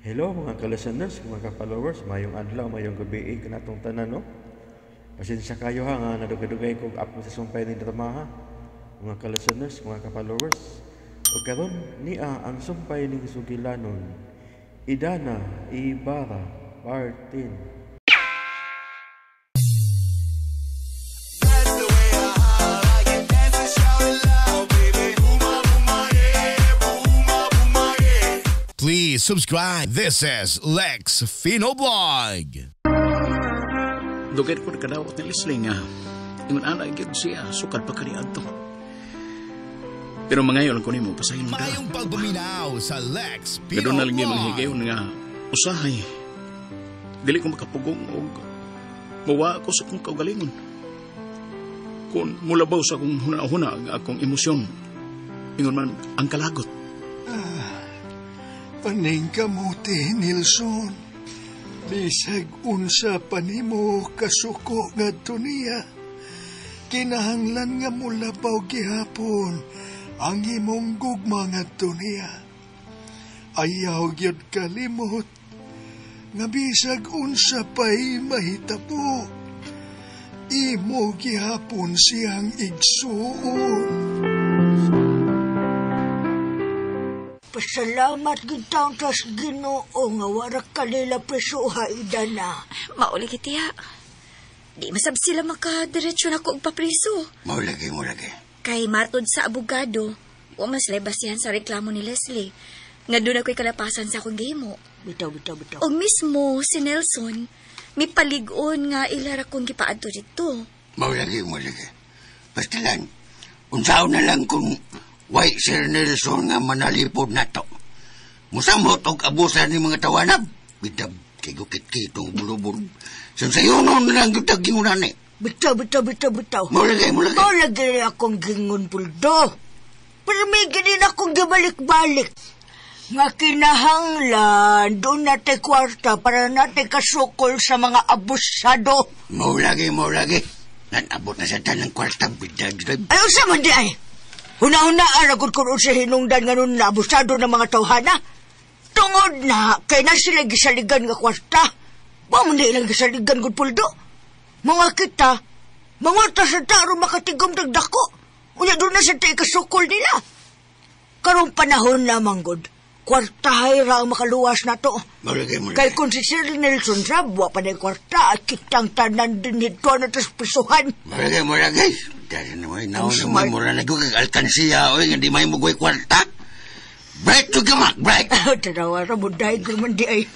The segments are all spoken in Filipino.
Hello mga ka-listeners, mga ka-followers, mayong adlaw, mayong gabi kanatong tanan, no? Pasensya kayo ha, nga nadugay-dugay kong ako sa sumpay ni Dramaha. Mga ka-listeners, mga ka-followers, o karon niya ang sumpay ni Sugilanon, Idana Ibarra, Part 10. Please subscribe. This is Lex Finoblog. Dugay ko na kadawat ni Leslie nga ingon ana gyud siya sukad pa kaniadto. Pero mangayon ko nimo pasahin mo. Mayong pagbuminaw sa Lex Finoblog. Gadon na lang yung higayon nga usahay. Dili ko makapugong og mawa ako sa kong kaugalingon. Kung mulabaw sa akong huna-huna ang akong emosyon, ingon man ang kalagot. Paning kamuti, Nilson. Bisag unsa panimo kasuko nga niya. Kinahanglan nga mulabaw gihapon ang imong gugma nga niya. Ayaw gyud kalimot nga bisag unsa pa'y mahitabo. Imo gihapon siyang igsuon. Pasalamat gintang tas Ginoo nga wara kalila presuha Idana. Mauli kitiya. Di masab sila makadiretso na ko og papriso. Maulagi. Kay martod sa abogado, wa mas lebasihan sa reklamo ni Leslie. Nga doon ako'y kalapasan sa akong gihimo. Bitaw. Og mismo si Nelson, may palig-on nga ilara kong gipaadto dito. Maulagi. Basta lang, unsaon na lang kung Why, Sir Nelson nga manalipod na to. Musamot og abusan ni mga tawanab. Bitab, kay gukit-kitong bulubol. Sayo noon na lang yung tagingunan eh. Bitaw. Maulagay. Maulagay akong gingon puldo. Pero may ganin akong gibalik-balik. Nga kinahanglan, doon natin kwarta para natin kasukol sa mga abusado. Maulagay. Nanabot na sa tanang kwarta, bidag. Ayaw sa mandi ay. Huna-huna aragod ko sa hinungdan nga nun na abusado ng mga tawhana. Tungod na, kay na sila gisaligan nga kwarta. Ba mo na ilang gisaligan gud puldo. Mga kita, mga sa taro makatigom dagdako. Unya doon na sa tayo kasukol nila. Karong panahon lamang gud, kwartahay ra ang makaluwas na to. Maulagay. Kay kung si Sir Nelson Rabwa pa na kwarta at kitang tanan din nito na tas pisuhan. Maulagay. Dahil naman, naon mura na doon kag alkansiya, nga di may mugway kwarta. Break to gamak, break. Tarawa ra mo dahil man di ay.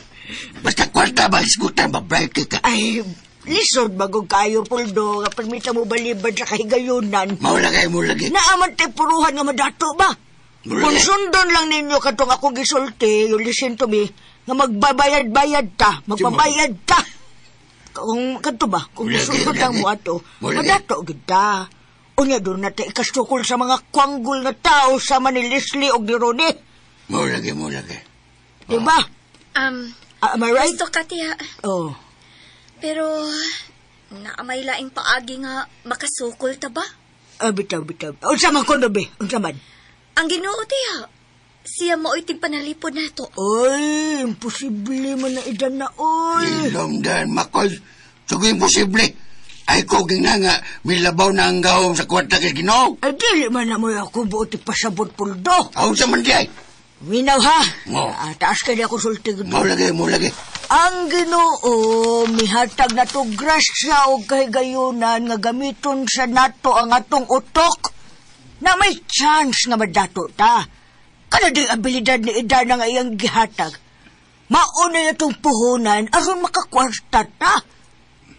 Basta kwarta ba, isgutan ba, break ka. Ay, lisod bagong kayo, Puldo, nga permita mo balibad sa kahigayunan. Maulagay. Naaman tayo puruhan nga madato ba? Kung sundon lang ninyo katong ako gisulti, you listen to me, nga magbabayad-bayad ta, magbabayad ta. Kung kanto ba, kung sundon lang mo ato, madato kita. Unya doon natin ikasukol sa mga kwanggol na tao sama ni Leslie o ni Ronnie. Maulagay. Diba? Am I right? Gusto ka, tiya. Oh. Pero, naamay laing paagi nga makasukol ta ba? Bitaw. Unsa man ko be? Unsa man? Ang Ginoo, tiya. Siya mo itig panalipod na to. Oy, imposible man na idan na, oy. Ilong dan, makoy. Sugo imposible. Ay ko nga, may labaw na ang gawang sa kwarta kay Ginoo. Ay, dili man na mo ako buoti pasabot Puldo. Aon sa man di ay? Minaw ha. No. Taas ka niya ako sultig. Maulagay. Ang Ginoo, mihatag na to grasya o kahigayunan nga gamiton sa nato ang atong utok. Na may chance nga madato ta. Kana ding abilidad ni Idana nga iyang gihatag. Mauna itong puhunan aron makakwarta ta.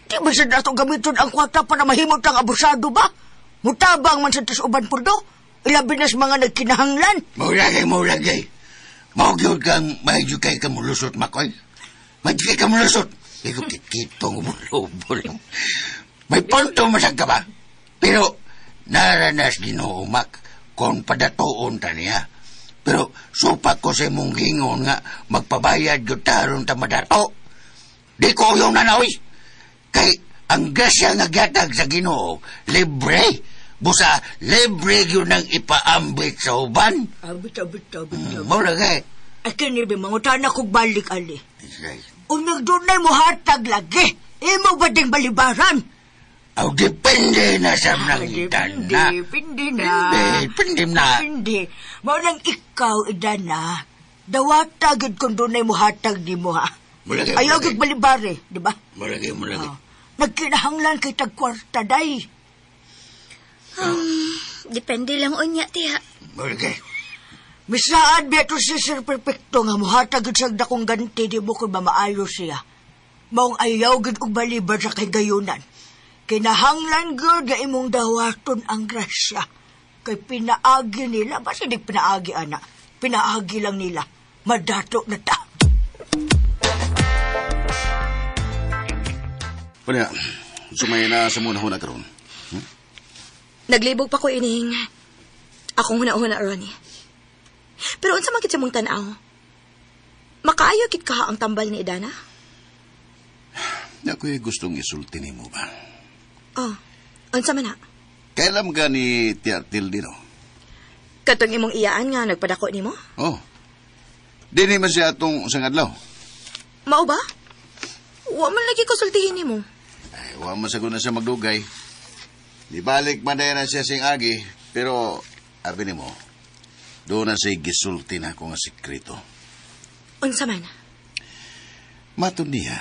Di ba sa dato gamiton ang kwarta para mahimot ang abusado ba? Mutabang man sa tas-uban Puldo. Ilabi na sa mga nagkinahanglan. Maulagay. Maugyod kang mahigyo kay kamulusot, makoy. Mahigyo kay kamulusot. Ikaw kitong umulubol. May punto masag ka ba? Pero naranas Ginoo mak kung padatoon ta niya. Pero supak ko sa mong gingon nga magpabayad yun taron ta madato. Di ko yung nanawi. Kay ang grasya nga gatag sa Ginoo, libre. Busa, libre yun ang ipaambit sa uban. Bitaw. Maulagay. Ay kinibi, mangutana kong balik, Ali. Isay. Kung nagdunay mo hatag lagi, imo ba ding balibaran? Aw, depende na sa nang idana. Pindi na. Depende na. Pindi. Maulang ikaw, idana. Dawata gid kung dunay mo hatag di mo, ha? Mulagay, Ayaw mulagay. gid balibare, di ba? Mulagay. Nagkinahanglan kay tagkwarta, day. Depende lang unya, tiha. Mulagay. Misaan beto si Sir Perfecto nga muhatag gid sa dakong ganti di mo kung mamaayo siya. Maong ayaw gid og balibar sa kay gayunan. Kinahanglan gid nga imong dawaton ang grasya. Kay pinaagi nila, basta di pinaagi, ana. Pinaagi lang nila. Madato na ta. Panya, sumay na sa muna huna karon. Naglibog pa ko ining akong huna-huna, Ronnie. Pero unsa man kit sa mong tan-aw? Makaayo kit ka ang tambal ni Idana? Ako'y gustong isulti ni mo ba? Oh, unsa man na? Kailam ka ni Tiartil dino? Katong imong iyaan nga nagpadako nimo? Oh, di naman siya atong usang adlaw. Mao ba? Wa man lagi konsultihin nimo. Ay, wa man saguna siya magdugay. Di balik man na siya sing agi, pero abi ni mo, doon na siya gisulti na ako nga sikreto. Unsa man? Matod niya,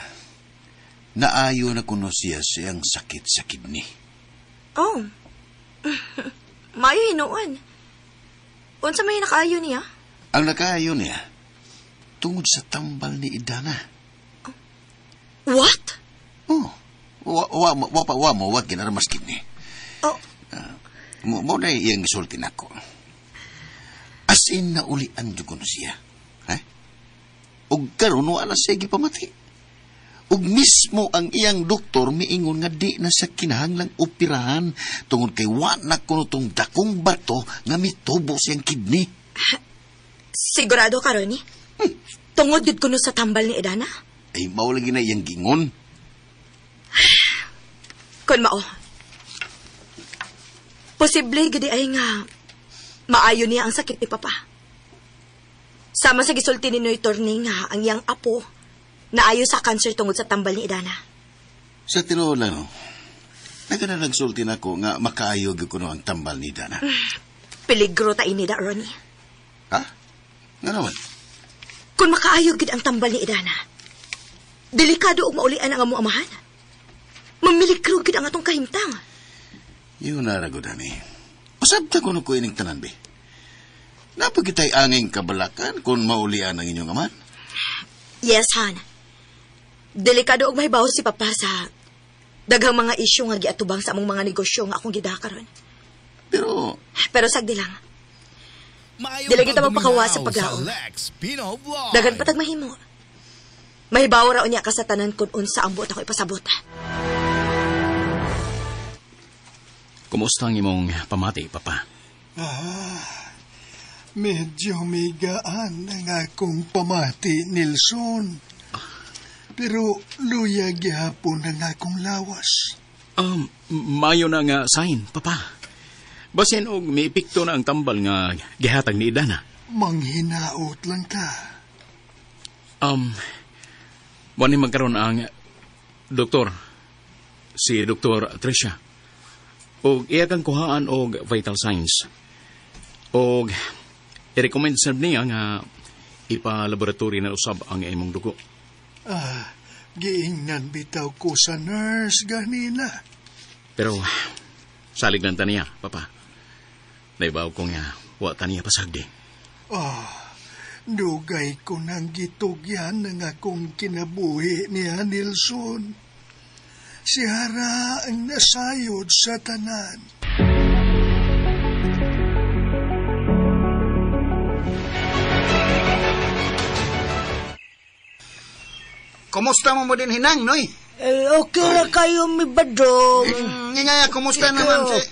naayo na kuno siya siyang sakit sa kidney. Oh. Mayo hinuon. Unsa may nakaayo niya? Ang nakaayo niya, tungod sa tambal ni Idana. What? Oh, wag ginaramas kidney. Oh, Mo na iyang gisulti na ko. As in, naulian dyan ko na siya. Og karon wala siya gipamati. Og mismo ang iyang doktor miingon nga di na sa kinahanglang operahan tungod kay wa na kuno tong dakong bato nga mitubo siyang kidney. sigurado ka, Ronnie? Tungod gid kuno sa tambal ni Idana? Ay mao lagi na iyang gingon. Kun mao. Posible gid ay nga maayo niya ang sakit ni Papa. Sama sa gisulti ni Noy Torning nga ang iyang apo naayo sa cancer tungod sa tambal ni Idana. Sa tinuod lang, no? Nagana nagsulti na ko nga makaayo gyud kuno ang tambal ni Idana. Peligro ta ini da, Ronnie. Ha? Nga naman. Kung makaayo gid ang tambal ni Idana, delikado og maulian ang among amahan. Mamiligro gid ang atong kahimtang. Yun na ragodani. Usab ta kuno ko ining tanan be. Napagitay anging kabalakan kung maulian ang inyong aman. Yes, Han. Delikado og mahibaw si Papa sa daghang mga isyu nga giatubang sa among mga negosyo nga akong gidakaron. Pero sagdi lang. Dili kita magpakawa sa paglaom. Dagan patag mahimo. Mahibaw ra unya ka sa tanan kun unsa ang buot ako ipasabot. Kumusta ang imong pamati, Papa? Medyo may gaan ang akong pamati, Nilson. Pero luya gihapon ang akong lawas. Mayo na nga sign, Papa. Basin og may epekto na ang tambal nga gihatag ni Idana. Manghinaot lang ka. Wani magkaroon ang doktor, si Dr. Tricia. Og iya kang kuhaan og vital signs. Og i-recommend sa niya nga ipa-laboratory na usab ang imong dugo. Giingnan bitaw ko sa nurse ganina. Pero salig lang ta niya, Papa. Naibaw ko nga wa ta niya pasagdi. Dugay ko nang gitugyan ng akong kinabuhi niya, Nilson. Si Hara ang nasayod sa tanan. Kumusta mo din hinang, Noy? Okay na kayo, mi badong. Nga, kumusta naman si...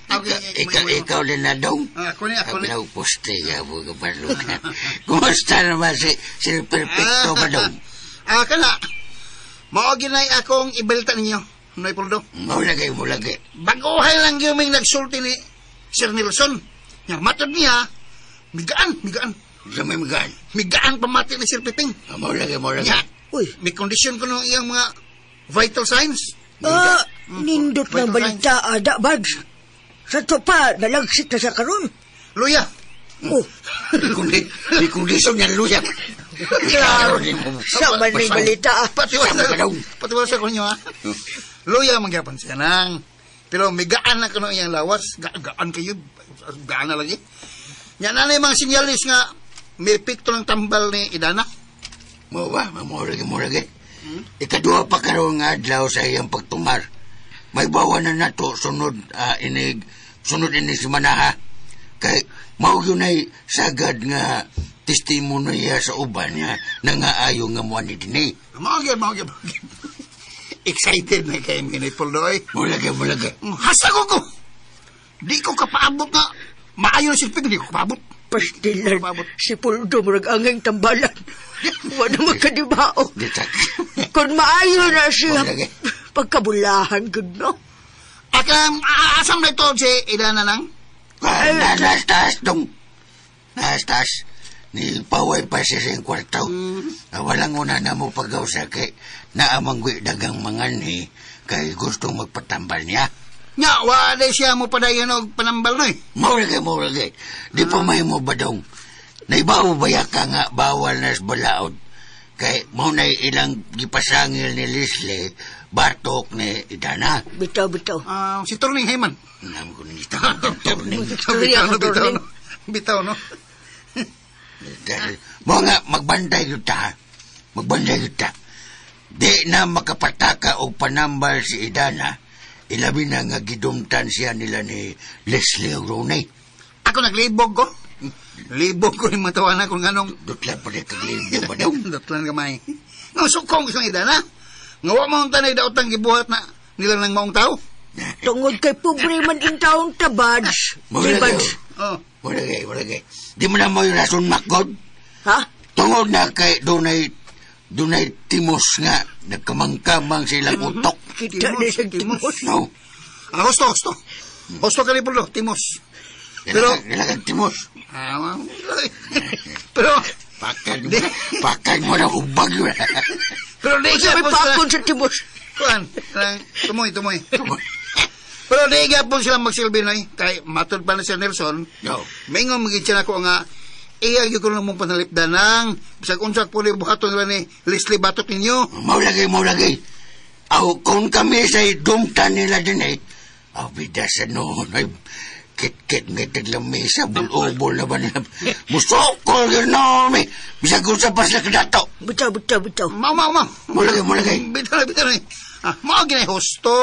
Ikaw din na dong? Ako ni. Poste ka po kapalukan. Kumusta naman si Perfecto ba dong? Kana, maoginay akong ibelta ninyo, Noy Puldo. Mulagay. Baguhay lang yung may nagsulti ni Sir Nilson. Yang matod niya, migaan. Sa may magaan. Migaan pamati ni Sir Piping. Mo lagi. Nya, Uy, may kondisyon ko ng iyang mga vital signs. nindot ng balita, ada, Bad. Sa to pa, nalagsik na siya karon. Luya. Oh, May kondisyon niya, Luya. sa man may balita. Patiwala sa kunyo, ha? Luya, magyapon siya nang. Pero may gaan na kano iyang lawas. Gaan kayo. Gaan na lagi. Yan na yung mga sinyalis nga may epekto ng tambal ni Idana. Mo lagi. Ikadua pa karon nga adlaw sa iyang pagtumar. May bawa na nato sunod ini si Manaha. Kay mao gyud nay sagad nga testimonya sa uban niya na nga ayo nga mo ni dinhi. Mao gyud. Excited na kayo mga Poldoy. Mo lagi. Hasag ko. Di ko kapaabot nga. Maayo na silpig, di ko kapaabot. Pastilan, si Puldo murag angay tambalan. Wala magkadibao. Kung maayo na siya, pagkabulahan, gud no? Asam na ito si Idana nang? Nastas. Ni paway pa siya sa kwartaw. Walang una na mo pagaw sa kay naamangwi dagang mangan kay gusto magpatambal niya. Nya, wala siya mo padayon og panambal no eh. Mau lagi. Di pa may mo badong. Naibaw baya ka nga bawal na sa balaod. Kay mo na ilang gipasangil ni Leslie, batok ni Idana. Bitaw. Si Turning Heyman. Nam ko ni Bitaw no. Mo nga magbantay kita. Di na makapataka og panambal si Idana. Ilabi na nga gidumtan siya nila ni Leslie Ronay. Ako naglibog ko. Libog ko yung matawanan kung anong... Dutlan pa rin kaglibog ba daw? Dutlan kamay. Nga sukong isang Idana. Nga wa maong tanay daotang gibuhat na nila ng maong tao. Tungod kay pobre man in taon ta, Bads. Wala kay. Di mo na mo yung rason makod? Ha? Tungod na kay dunay timos nga. Nagkamang-kamang silang utok. Kita na sa timos. No. Hosto. Hosto ka ni Puldo, timos. Pero... Nilagang timos. Pero... Pakan mo na hubag yun. Pero di Kasi may pakon sa timos. Kuan, tumoy. Pero di gapon sila magsilbi na kay matod pa na si Nelson. No. May nga magiging ako nga iya yung ko lang mong panalipdan ng bisag unsak po ni buhaton nila ni Leslie Batok ninyo. Maulagay. Aw, kung kami sa dumtan nila din bida sa noon ay kit nga taglamesa, bulobol na ba nila. Musokol yun noon bisag unsak pa sila kadato. Bitaw. Mau. Maulagay. Bitaw na. Mau ginay hosto.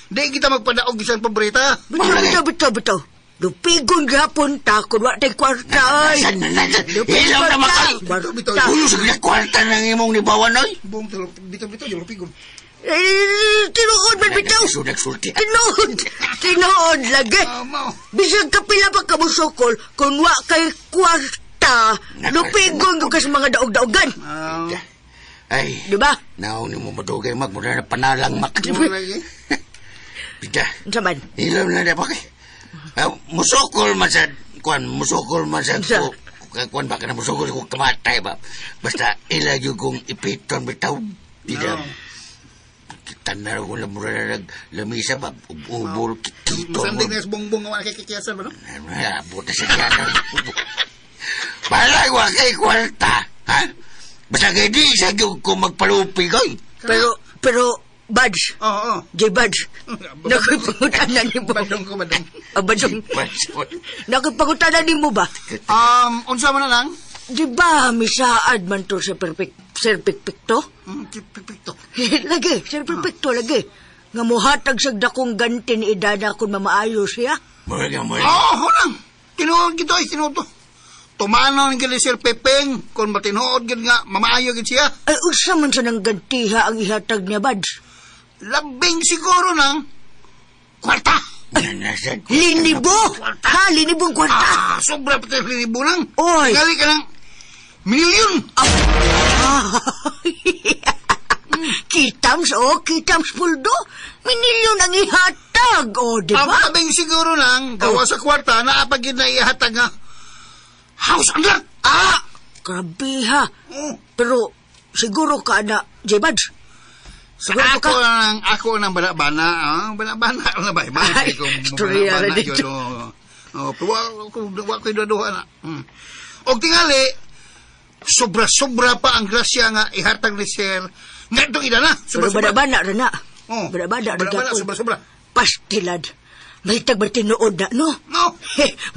Di kita magpadaog isang paborita. Bitaw. Lupigon gapon ta kung wa tay kwarta ay. Ilaw na makay. Uyo sa kwarta ng imong nibawan ay. Bong bitaw yung lupigon. Tinuod man bitaw. Nagsulti. Tinuod lagi. Bisag kapila pa kamusokol kung wa kay kwarta. Lupigon ko kas mga daog-daogan. Ay. Diba? Naon ni mo madugay muna na panalang mak. Bida. Saman. Ilaw na ba kay? Musokol man sa kuan baka na musokol ko kamatay ba basta ilagyo kong ipiton bitaw tidak kita na ko lang mura lamisa ba ubol kito sanding na bongbong nga kikiyasan ba no buta sa kaya balay wa kay kwarta ha basta kay di sa ko magpalupi ko pero Bads. Oo. J-Bads. Nakipangutanan ni mo. Badong. Badong. Nakipangutanan ni mo ba? Unsa man na lang? Di ba misaad man to sa Sir Pekpekto? Pekpekto. Lagi, Sir Pekpekto, lagi. Nga muhatag sa dakong ganti ni Idana kung mamaayo siya. Mulaga. Hunang. Tinuod gito ay tinuod to. Tumanaw ng gali Sir Pepeng kung matinuod gid nga mamaayo gid siya. Ay, usa man sa nang gantiha ang ihatag niya, Bads? Labing siguro ng kwarta. Linibo? Ha? Linibong kwarta? Sobra pati linibo lang. Oy. Gali ka ng milyon. Kitams Puldo. Minilyon ang ihatag. O, di ba? Ang labing siguro lang, gawa sa kwarta, naapagin na ihatag nga House under! Grabe ha. Pero siguro ka na, J-Bud? Sa Siguro ka? ako nang bana-bana, bana-bana na ba? Ay, istorya na dito. Pero wako yung daduha na. O tingali, sobra-sobra pa ang grasya nga ihatag ni Sir. Nga itong ida na. Pero bada-bana rin na. Oh, Bada-bada rin bada-bada, ako. sobra-sobra. Pastilad. Mahitag ba tinuod na, no? No.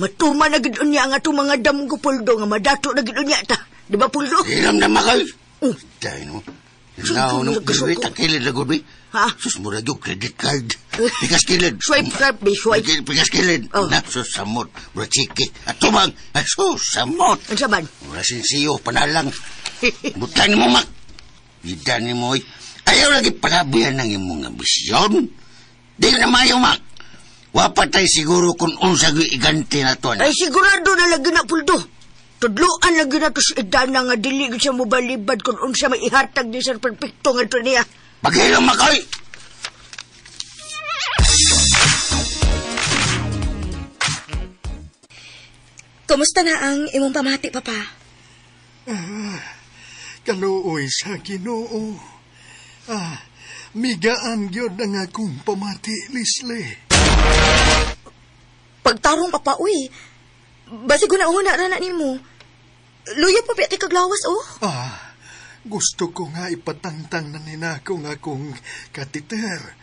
Matuma na gidon niya nga itong mga damgo, Puldo, nga madato na gidon niya ta. Di ba, Puldo? Hiram na makay. Dahil mo. Now, nung Sumpong gawin, takilid na gawin. Ha? Sus, mura yung credit card. Pikas kilid. Swipe card, be, swipe. Pikas kilid. Oh. Na, sus, samot. Mura chiki. At tumang. Sus, samot. Ang saban? Mura sinsiyo, panalang. Butan mo, mak. Ida ni mo, ayaw lagi palabihan ng imong ambisyon. Di na mayo, mak. Wapatay siguro kung unsag iganti na to. Ay, sigurado na lagi na, Puldo. Tudloan lagi na to si Idana nga dili siya mo balibad kung unsa may ihatag ni Sir Perfecto nga to niya. Paghilang, makay. Kumusta na ang imong pamati, Papa? Kaluoy sa Ginoo. Migaan gyud ang akong pamati, Lisle. Pagtarong, Papa, uy. Basi guna-una na nimo. Luya pa piti kaglawas, oh. Gusto ko nga ipatangtang na ninako nga akong katiter.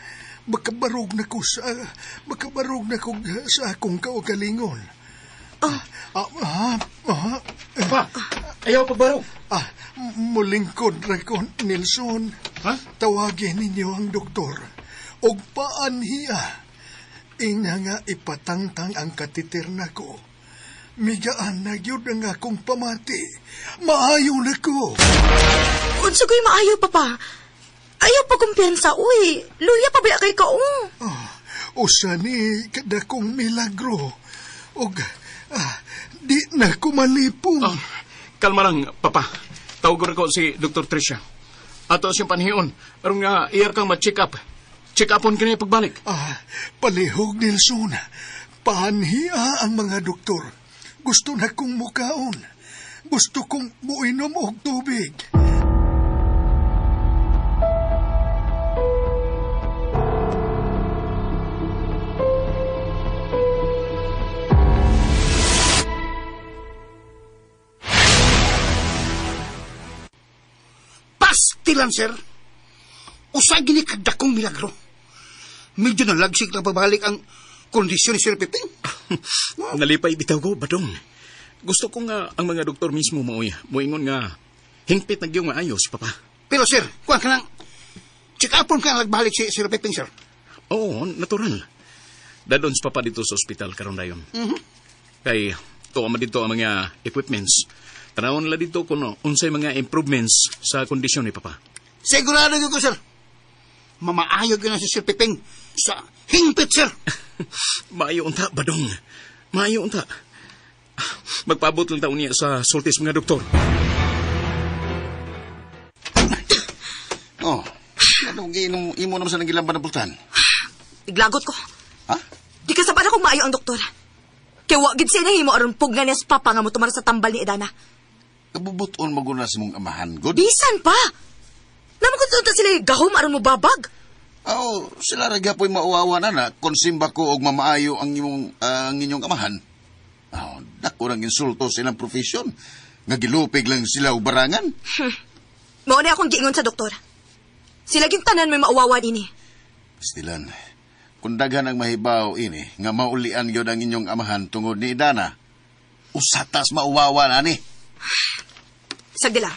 Makabarog na ko sa akong kaugalingon. Ayaw pagbarog. Mulingkod ra ko, Nelson. Ha? Tawagin ninyo ang doktor. Og paanhiya. Ina nga ipatangtang ang katiter nako. Migaan na yun ang akong pamati. Maayo na ko. Unsa ko'y maayo, Papa? Ayaw pa kumpiyansa, uy. Luya pa ba kay kaong? Usa ni kada kong milagro. Og di na ko malipong. Kalma lang, Papa. Tawag ko si Dr. Tricia. Ato siyang panhiyon. Aron nga, iyar kang ma-check up. Check upon ka niya pagbalik. Palihog, Nelson. Paanhiya ang mga doktor. Gusto na kong mukaon. Gusto kong muinom og tubig. Pastilan, sir. Usa gini kadakong milagro. Medyo nalagsik na pabalik ang kondisyon ni Sir Piping. Nalipay bitaw ko, Badong. Gusto ko nga ang mga doktor mismo moingon nga hingpit na gyud maayo si Papa. Pero sir, kuha ka nang check upon ka nagbalik si Sir Piping, sir. Oo, natural. Dadon si Papa dito sa ospital karon dayon. Kay tuwa man dito ang mga equipments. Tanawon nila dito kung unsay mga improvements sa kondisyon ni Papa. Sigurado ko, sir. Mamaayo na si Sir Piping sa hingpit, sir. Maayo unta, Badong. Maayo unta. Magpabot lang taon niya sa sultis mga doktor. Anong imo naman sa nagilamban ng pultan? Iglagot ko. Ha? Di ka saban akong maayo ang doktor. Kaya wagid siya himo aron pugna niya sa Papa nga mutumar sa tambal ni Idana. Kabubuton maguna sa mong amahan, God? Bisan pa! Naman kung tunta sila gahom aron mo babag. Sila ragya po'y mauawa na konsimba ko og mamaayo ang inyong amahan. Dako ng insulto sa ilang profesyon. Nga gilupig lang sila og barangan. Mao na akong giingon sa doktor. Sila ging tanan may mauwawan ini. Stilan, kung daghan ang mahibaw ini, nga maulian yun ang inyong amahan tungod ni Idana, usatas mauwawa na ni. Sagdi lang.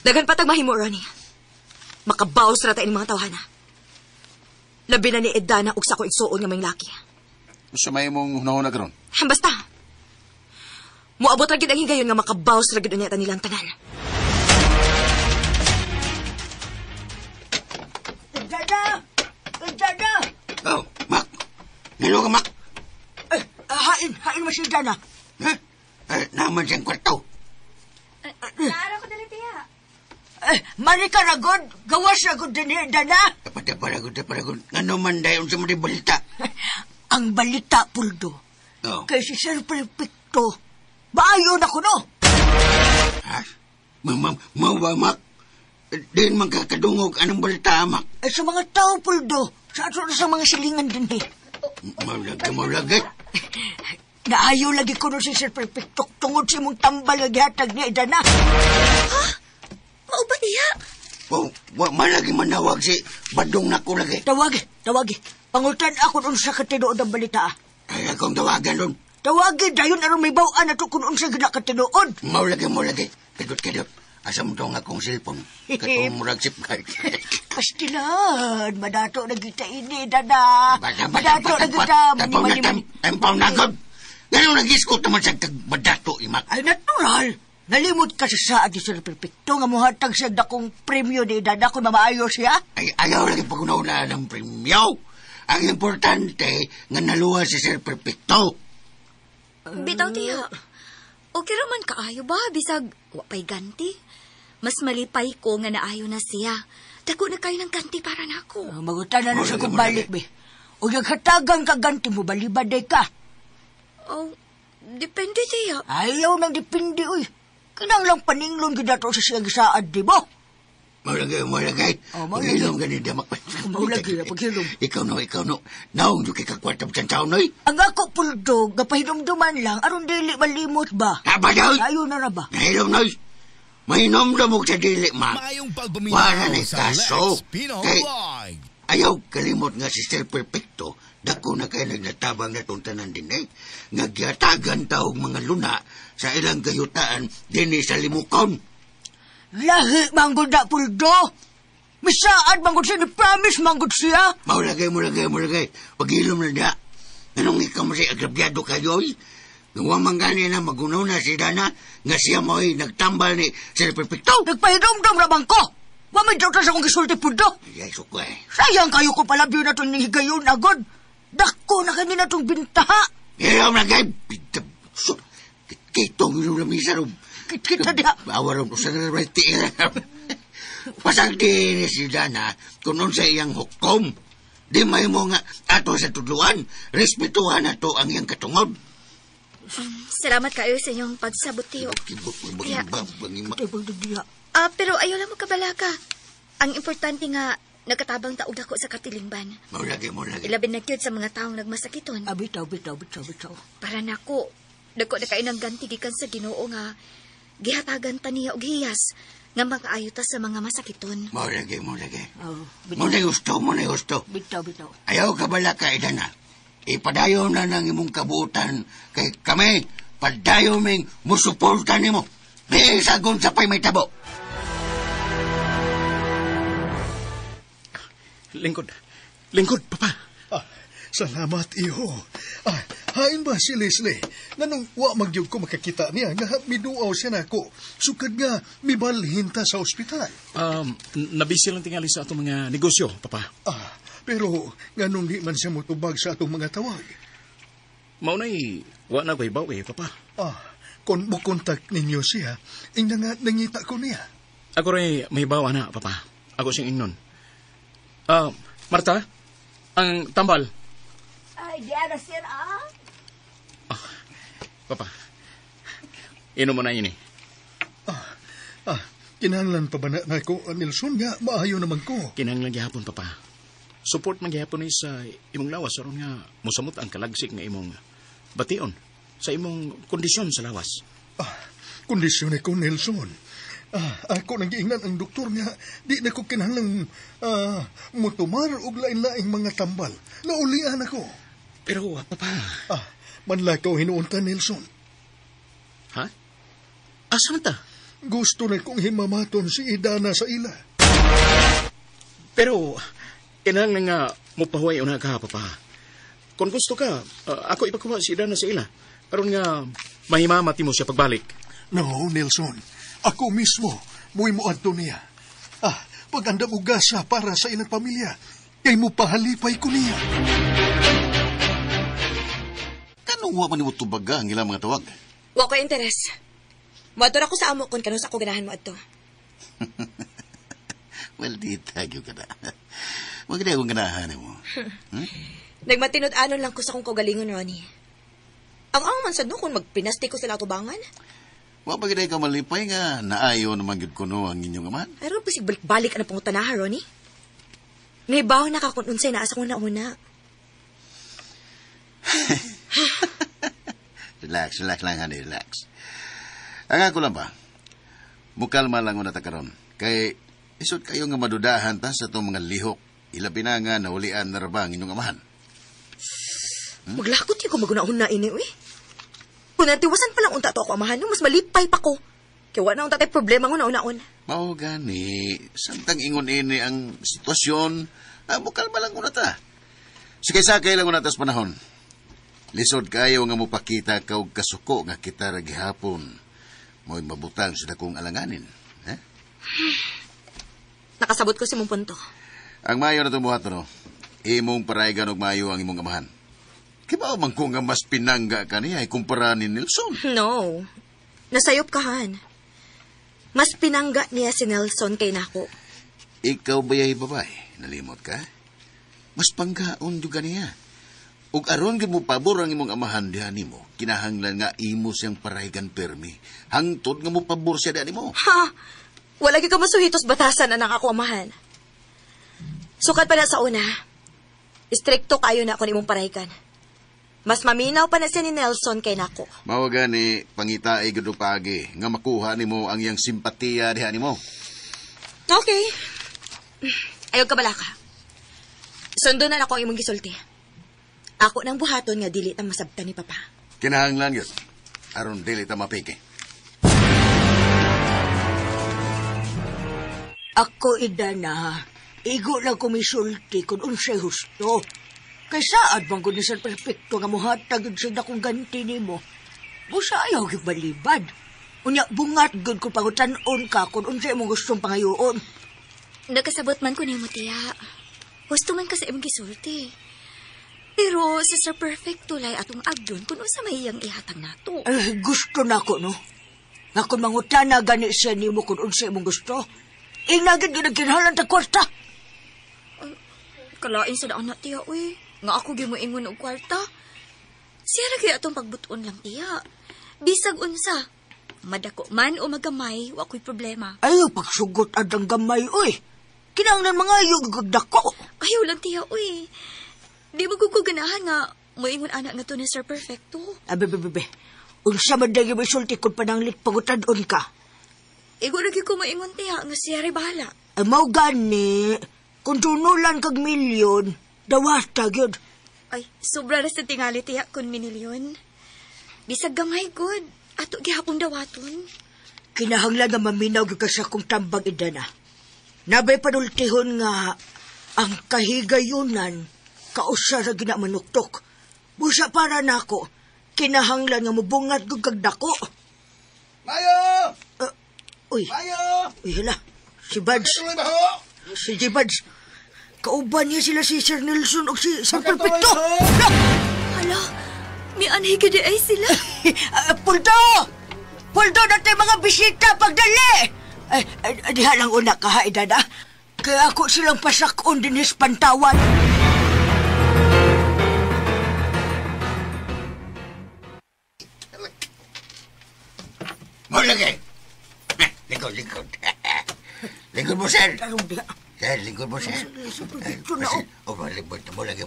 Dagan patag mahimo, Ronnie. Makabaos na tayo mga tawhana. Labi na ni Idana ug sa ko igsuon nga may laki. Sa may mong hunahuna karon? Basta. Muabot ra gid ang higayon nga makabaos ra gid unya nilang tanan. Idana! Mak! Nilo ka, Mak! Hain mo si Idana. Naman siyang kwarto. Naara ko dali tiya. Mari ka na, God. Gawas na, God, din ni Idana. Paragod. Ano man dayon sa mga balita? Ang balita, Puldo. Oh. Kay si Sir Perfecto, Maayo na ko no. Ha? Mawamak. Din magkakadungog anong balita, Mak. Ay sa mga tao, Puldo. Sa ato na sa mga silingan din eh. Maulagay. Naayo lagi ko no si Sir Perfecto tungod sa mong tambal nga gihatag ni Idana. Ha? Mao ba niya? Malagi manawag si Badong na ko lagi. Tawagi. Pangutan ako dun sa katinood ng balita. Ay, akong tawagan doon. Tawagi, dayon aron may bawaan na to kung unsa gina katinood. Maulagay. Kadot. Asa mo itong akong cellphone. Katong murag sip card. Pastilan, madato na kita ini, Dada. Madato na kita. Tampaw na agad. Ganun nag-iskot naman sa madato, Imak. Ay, natural. Nalimot ka sa saad ni Sir Perfecto nga muhatag siya dakong premyo ni Dada kung mamaayo siya. Ay, ayaw lagi pag-unaw ng premyo. Ang importante nga naluwa si Sir Perfecto. Bitaw tiya. Okay raman kaayo ba? Bisag, wapay ganti. Mas malipay ko nga naayo na siya. Dago na kayo ng ganti para na ako. Magutan na siya kung balik, be. O yung katagang kaganti mo, balibaday ka. Oh, depende tiya. Ayaw nang depende, uy. Kanang lang paninglon gidato sa siya gisaad, di ba? Maulagay. Paghilom ganun, Damak. Maulagay, paghilom. Ikaw no. Naong yung kikakwarta mo sa taon, noy. Ang ako, Puldo, gapahinomduman lang, aron dili malimot ba? Daw? Ayaw na ba? Nahilom, noy. Mahinomdamog sa dili, Ma. Mayong Wala pagbuminaw na sa kaso. Lex Pino Kay, Vlog. ayaw kalimot nga si Sir Perfecto. Dako na kayo nagnatabang na tuntanan din eh. Nagyatagan taog mga luna sa ilang gayutaan din sa limukon. Lahi, manggod na, Puldo. Misaad, manggod siya, ni-promise, manggod siya. Maulagay. Paghilom na da. Anong ikaw mo siya agrabyado kayo eh? Nung manggani na magunaw na si Dana, nga siya mo ay nagtambal ni Sir Perfecto. Nagpahinomdom rabang ko. Wamay daw sa akong gisulti, Puldo. Ay, suko eh. Sayang kayo ko palabyo na itong higayon agad. Dako na kanina itong bintaha. Hilom na kayo. Kitong ilong na misa rin. Kita dia. Bawa rin ko sa narwete. Pasang din si Dana kung nun sa iyang hukom. Di may mo nga ato sa tudluan. Respetuhan ato ang iyang katungod. Salamat kayo sa inyong pagsabot, tiyo. Dia. Pero ayaw lang mo kabalaga. Ang importante nga, nagkatabang taog ako sa katilingban. Maulagi. Ilabin na cute sa mga taong nagmasakiton. Bitaw. Para nako, dako na kayo ng ganti gikan sa Ginoo nga gihatagan ta niya og hiyas nga makaayuta sa mga masakiton. Maulagi. Oh, Muna gusto. Bitaw. Ayaw ka bala ka, Idana. Ipadayo na ng imong kabuutan kay kami, padayo ming musuportan nimo. May sagon sa pay may tabo. Lingkod, Papa. Salamat, iho. Hain ba si Leslie? Nanong wa magyug ko makakita niya nga miduaw siya nako. Sukad nga mibalhin ta sa ospital. Nabisi lang tingali sa atong mga negosyo, Papa. Pero nganong di man siya motubag sa atong mga tawag. Maunay, wa na ko'y bawi, Papa. Kung bukontak ninyo siya, ing nga nangita ko niya. Ako rin may bawa na, Papa. Ako siyang ingnon. Marta, ang tambal. Ay, diyan na siya Papa, inom mo na yun eh. Kinahanglan pa ba na ko, Nelson, nga maayo naman ko. Kinahanglan gihapon, Papa. Support man gihapon ni sa imong lawas aron nga mosamot ang kalagsik nga imong bation sa imong kondisyon sa lawas. Kondisyon ko, Nelson. Ako nang giingnan ang doktor nga di na ko kinahanglang mutumar og lain-laing mga tambal. Naulian ako. Pero, Papa... manlakaw hinuunta, Nelson. Ha? Asa man ta? Gusto na kong himamaton si Idana sa ila. Pero, kinahanglan nga mupahuay una ka, Papa. Kung gusto ka, ako ipakuha si Idana sa ila. Aron nga mahimamati mo siya pagbalik. No, Nelson. Ako mismo, muy mo adto niya. Pag-andam og gasa para sa ilang pamilya, kay mo pahalipay ko niya. Kanong wa man mo tubaga ang ilang mga tawag? Wa ko interes. Moadtor ako sa amo kon kanus ako ganahan mo adto. Well, di tagyo ka na. Wag na akong ganahan mo. Nagmatinud-anon lang ko sa kong kaugalingon, Ronnie. Ang man sad no kung magpinasti ko sila tubangan. Wa pa gid ka malipay nga naayo naman gid kuno ang inyong amahan. Pero bisig balik-balik ang pangutanahan, Ronnie. Naibaw na ka kung unsay naa sa kuna-una. Relax lang, honey, relax. Ang ako lang ba, mukalma lang una ta karon. Kay, isod kayo nga madudahan ta sa itong mga lihok. Ilabi na nga naulian na rabang inyong amahan. Maglakot yung kung maguna-una ini, uy. Kung natiwasan pa lang unta to ako amahan, mas malipay pa ko. Kaya wala unta tayo problema nga una-una. Mao gani, samtang ingon ini ang sitwasyon, mukalma lang una ta. Sakay-sakay lang una tas panahon. Lisod kayo nga mupakita ka og kasuko nga kita ra gihapon. Mo'y mabutang sa dakong alanganin. Nakasabot ko si mong punto. Ang mayo na tumuhat no, imong paraygan og mayo ang imong amahan. Kibaw man ko nga mas pinangga ka niya ay kumpara ni Nelson. No. Nasayop ka, Han. Mas pinangga niya si Nelson kay nako. Ikaw bayay babae, nalimot ka? Mas panggaon juga niya. Ug aron gid mo pabor ang imong amahan diha nimo, kinahanglan nga imo siyang paraygan permi. Hangtod nga mo pabor siya diha nimo. Ha! Wala gyud ka masuhitos batasan anak ako amahan. Sukat pa na sa una. Istrikto kayo na ako nimong paraygan. Mas maminaw pa na siya ni Nelson kay nako. Mao gani pangitaay gud og paagi nga makuha nimo ang iyang simpatiya diha nimo. Okay. Ayaw ka bala ka. Sundo na ako ang imong gisulti. Ako nang buhaton nga dili ta masabtan ni Papa. Kinahanglan gyud aron dili ta mapiki. Ako, Idana, igo lang kumisulti kung unsay husto. Kay saad bang kung nisang perfecto nga muhatag yun siya akong ganti ni mo. Busa ayaw yung balibad. Unya, bungat gud kung pangutanon ka kung unsay mong gustong pangayoon. Nagkasabot man ko ni mo, tiya. Gusto man kasi imong gisulti. Pero sa Sir Perfect tulay atong agdon kung unsa may iyang ihatag nato. Gusto na ko, no? Nga kung mangutana gani siya ni mo kung unsay mong gusto. Inagad yun ang kinhalan ta kwarta. Kalain sa daan na, tiya, uy. Nga ako gimuingon og kwarta. Siya ra kaya atong pagbuton lang, tiya. Bisag unsa. Madako man o magamay, wa ko'y problema. Ayaw pagsugot adang gamay, uy. Kinahanglan mga yugagdako. Ayaw lang, tiya, uy. Di mo ganahan nga muingon anak nga to ni Sir Perfecto. Bebe. Unsa man dagi may sulti kung pananglit pagutadon ka. Igo lagi ko maingon, tiya, nga siya rin bahala. Mau gani, kung tunulan kag milyon, dawata gyud. Ay, sobra na sa tingali, tiya, kun minilyon. Bisag gamay, good. Ato gihapong dawaton. Kinahanglan nga maminaw gyud ka sa kong tambag, Idana. Nabay panultihon nga ang kahigayunan kausa ra gina manuktok. Busa para nako, kinahanglan nga mubungat gyud kag dako. Mayo! Uy. Mayo! Uy, hala. Si Buds. Tuloy ba ho? Si Buds. Kauban niya sila si Sir Nelson o si Sir Perfecto. Hala, may anay gadi ay sila. Puldo! Puldo na tayo mga bisita pagdali! Diha lang una ka ha, Idana. Kaya ako silang pasakon din his pantawan. Lingkod. Lingkod. Lingkod mo, sir. Sir, lingkod mo, sir.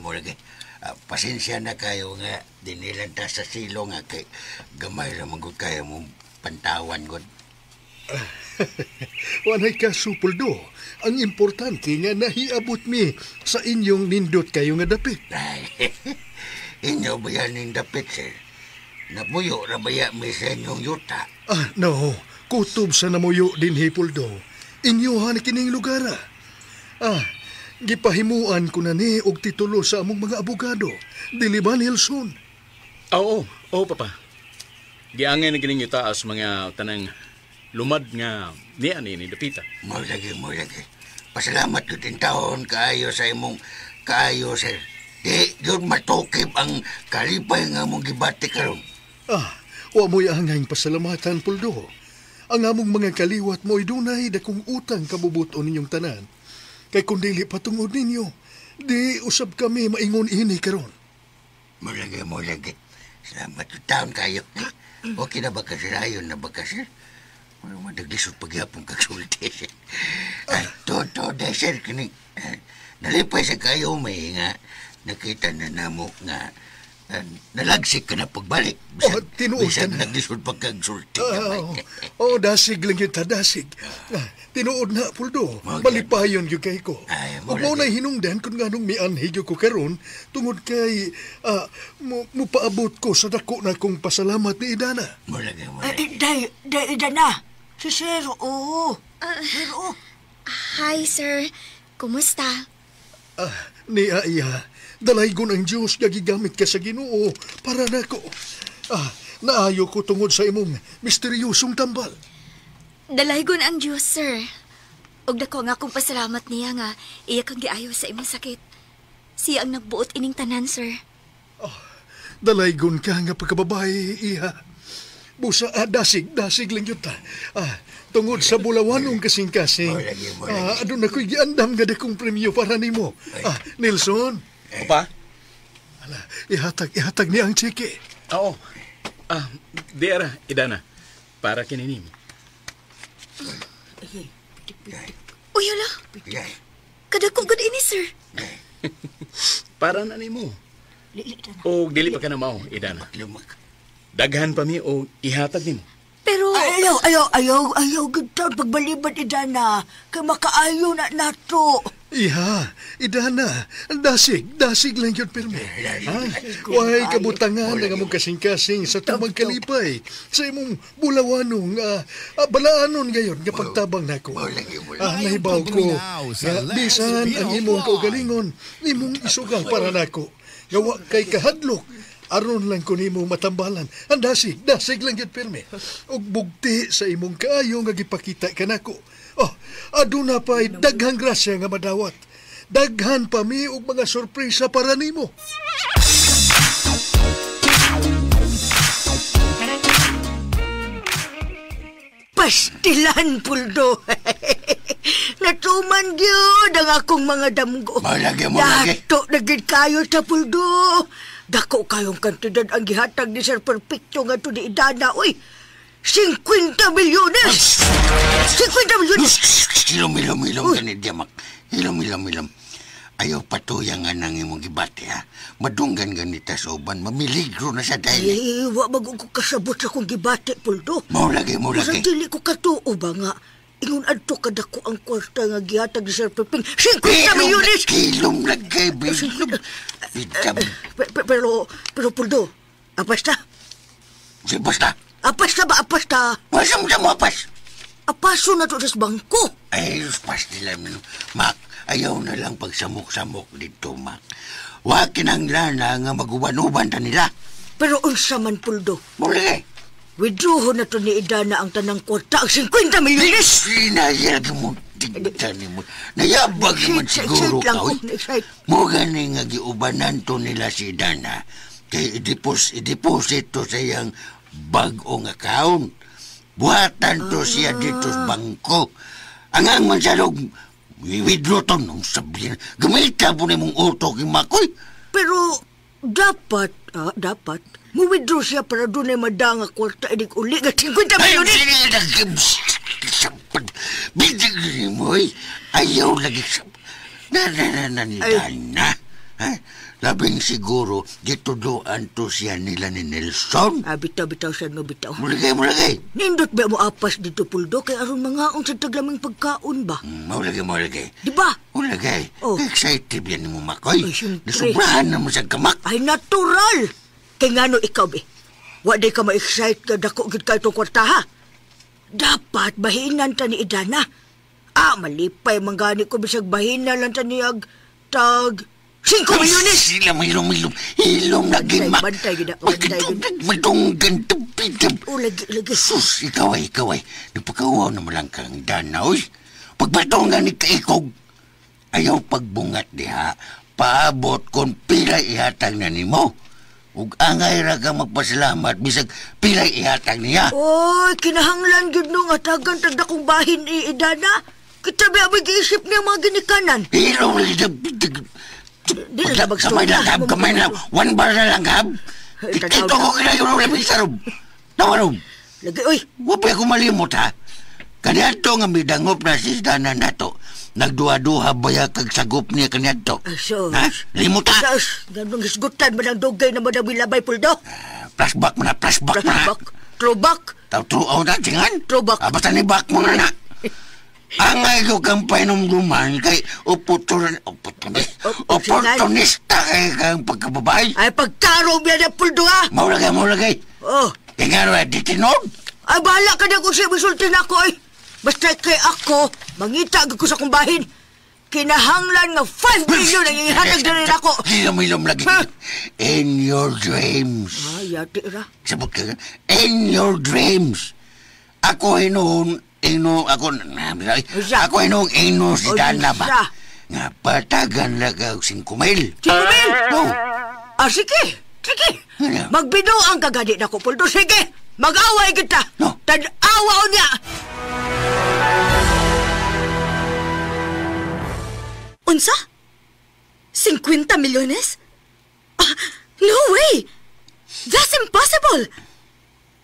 Mo lagi. Pasensya na kayo nga dinilanta sa silo nga kay gamay lang magod kayo mong pantawan god. Wanay ka, Supuldo. Ang importante nga nahiabot mi sa inyong nindot kayo nga dapit. Inyo ba yan yung dapit, sir? Napuyo na ba yan mi sa inyong yuta? No. Kutob sa namuyo din, Hipuldo. Inyohan kining lugar. Gipahimuan ko na ni og titulo sa among mga abogado. Dili ba, Nelson? Oo, papa. Giangay na gining taas mga tanang lumad nga niya ni Dapita. Mo lagi. Pasalamat yun taon kaayo sa imong kaayo, sir. Di yun matukib ang kalipay nga mong gibati karon. Wa mo'y angayng pasalamatan, Puldo. Ang among mga kaliwat mo'y dunay dakong utang kabubuton ninyong tanan. Kay kung dili patungod ninyo, di usab kami maingon ini karon. Mo lagi. Salamat yung taon kayo. Okay na ba kasirayon na ba kasi? Wala madaglisod paghapon kagsulti. Toto, sir, kini. Nalipay sa kayo, may nga nakita na namo nga nalagsik ka na pagbalik. Tinuod ka Bisag na. naglisod pagkagsulti. Dasig lang yun ta, dasig. Tinuod na, Puldo. Malipayon yung kay ko. Huwag mo na hinungdan kung ganong may anhig ko karon tungod kay mupaabot ko sa dako na kong pasalamat ni Idana. Day, Idana. Si Sir, oo. Pero, Hi, sir. Kumusta? Ni Iya, dalaygon ang Diyos gagigamit ka sa Ginoo para nako. Naayo ko tungod sa imong misteryosong tambal. Dalaygon ang Diyos, sir. Og dako nga akong pasalamat niya nga iya kang giayo sa imong sakit. Siya ang nagbuot ining tanan, sir. Dalaygon ka nga pagkababae, Iya. Busa, dasig lang yun ta. Tungod sa bulawanong kasing-kasing. Adun ako'y giandam nga dakong premyo para nimo. Nelson. Opa? Ihatag niya ang tsike. Oo. Diara, Idana. Para kininim. Uy, hala. Kadako gud ini, sir. Para na nimo. O dili pa ka na mao, Idana. Daghan pa mi o ihatag nimo. Pero... Ayaw, good taon pagbalibad, Idana. Kay makaayo na nato. Iha, Idana, dasig lang yun, pirme. Why kabutangan nga mong kasing-kasing sa tumang kalipay. Sa imong bulawanong, balaanon ngayon, nga pagtabang nako. Nahibaw ko, bisan ang imong kaugalingon, imong isugang para nako. Gawa kay kahadlok, aron lang ko nimo matambalan. Ang dasig lang yun, pirme. Og bugti sa imong kaayo nga gipakita ka nako. Aduna pa'y daghang grasya nga madawat. Daghan pa mi og mga sorpresa para nimo. Pastilan, Puldo. Natuman gyud ang akong mga damgo. Malagi. Dato na gid kayo ta, Puldo. Dako kayong kantidad ang gihatag ni Sir Perfecto nga to ni Idana. Uy, 50 milyones! 50 milyones! Hilom ganit, Diamak. Hilom. Ayaw patuyang nga nang imong gibati, ha? Madunggan ganita sa uban, mamiligro na sa dahil. Wa magug ko kasabot sa kong gibati, Puldo. Maulagi. Sa dili ko katuo ba nga? Ingon adto kadako ang kwarta nga gihatag ni Sir Peping. 50 milyones! Kilom lagay, bilom. Pero, Puldo, apas ta? Si basta. Apas ta ba, apas ta? Masam mo apas. Apaso na to sa bangko. Ay, pas nila, Mak, ayaw na lang pagsamok-samok dito, Mak. Wa kinanglana nga maguban-uban ta nila. Pero unsa man, Puldo? Muli. Withdraw na to ni Idana ang tanang kwarta, ang 50 milyones! Sinayag mo, tigtan mo. Nayabag man siguro ka, oy. Mo gani nga giubanan to nila si Idana. Kay i-deposito sa iyang bagong account. Buhatan to siya dito sa bangko. Ang man siya withdraw to nung sabihin. Gamita po na mong auto kay Makoy. Pero dapat, mu-withdraw siya para doon ay madanga kwarta inig uli nga 50 milyones. Bidig mo, ayaw lagi sa... Nanananandana. Labing siguro, gituduan to siya nila ni Nelson. Bitaw siya no, bitaw. Mulagay. Nindot ba mo apas dito, Puldo? Kaya aron mangaon sa taglaming pagkaon ba? Mulagay. Di ba? Mulagay. Oh. Excited yan mo, Makoy. Ay, syempre. Nasubrahan na mo sa gamak. Ay, natural. Kaya nga no, ikaw, be. Waday ka ma-excite ka dako gid ka itong kwarta, ha? Dapat bahinan ta ni Idana. Malipay manggani ko bisag bahinan lang ta niyag tag 5 milyones! Hilom lagi, Mak. Bantay gida. Madunggan, tapidam. Lagi. Sus, ikaw ay. Napakawaw na mo lang kang dana, oy. Pagbatongan ni Kaikog, ayaw pagbungat diha. Paabot kung pila ihatag na ni mo. Ug angay ra ka magpasalamat, bisag pila ihatag niya. Oy, kinahanglan gid nung atagan tagda kong bahin ni Idana. Kita ba mag-iisip niya mga ginikanan? Hilom lagi, Di na Kamay na, 1 bar na lang, Hab. Kito ko kinayon ng labisa, Rob. Nawa, Rob. Lagi, uy. Wapay ako malimot, ha? Kaniadto nga midangop na si Dana nato. Nagduha-duha baya kag sagop niya kaniadto. Sus. Ha? Limot, ha? Sus. Ganong isgutan man ang dugay na madami labay, Puldo. Flashback mo na, flashback mo na. Throwback. Tawtruaw na, tingan. Throwback. Basta ni back mo na na. Ang ikaw kang painom-duman kay opportunista kay kang pagkababay. Ay, pagkarong yan ang Puldo, ha? Maulagay. Oh. Tingnan mo, di tinod. Ay, bahala ka na kung siya misultin ako, eh. Basta kay ako, mangita ko sa kumbahin. Kinahanglan nga 5 million ang ihatag na rin ako. Hilom-hilom lagi. In your dreams. Ay, yati ra. Sabot ka. In your dreams. Ako hinuhon, ako si Dana ba? Nga patagan lang ang 5 mil. 5 mil? Oo. Ah, sige. Magbido ang kagadi na ko, Puldo. Sige, mag-away kita. No. Tan-awa niya. Unsa? 50 milyones? No way! That's impossible!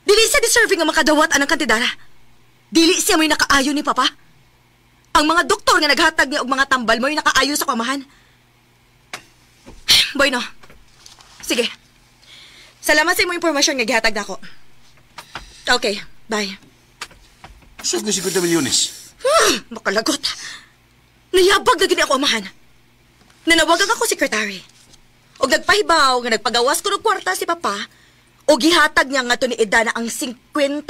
Dili siya deserving nga makadawat anang kantidara. Dili siya may nakaayo ni Papa. Ang mga doktor nga naghatag niya og mga tambal mo'y nakaayo sa kamahan. Boy, no. Sige. Salamat sa imong impormasyon nga gihatag nako. Okay, bye. Saan ko 50 milyones? Makalagot. Nayabag na gini ako amahan. Nanawagan ako sekretary. O nagpahibaw nga nagpagawas ko ng kwarta si Papa o gihatag niya nga to ni Edana ang 50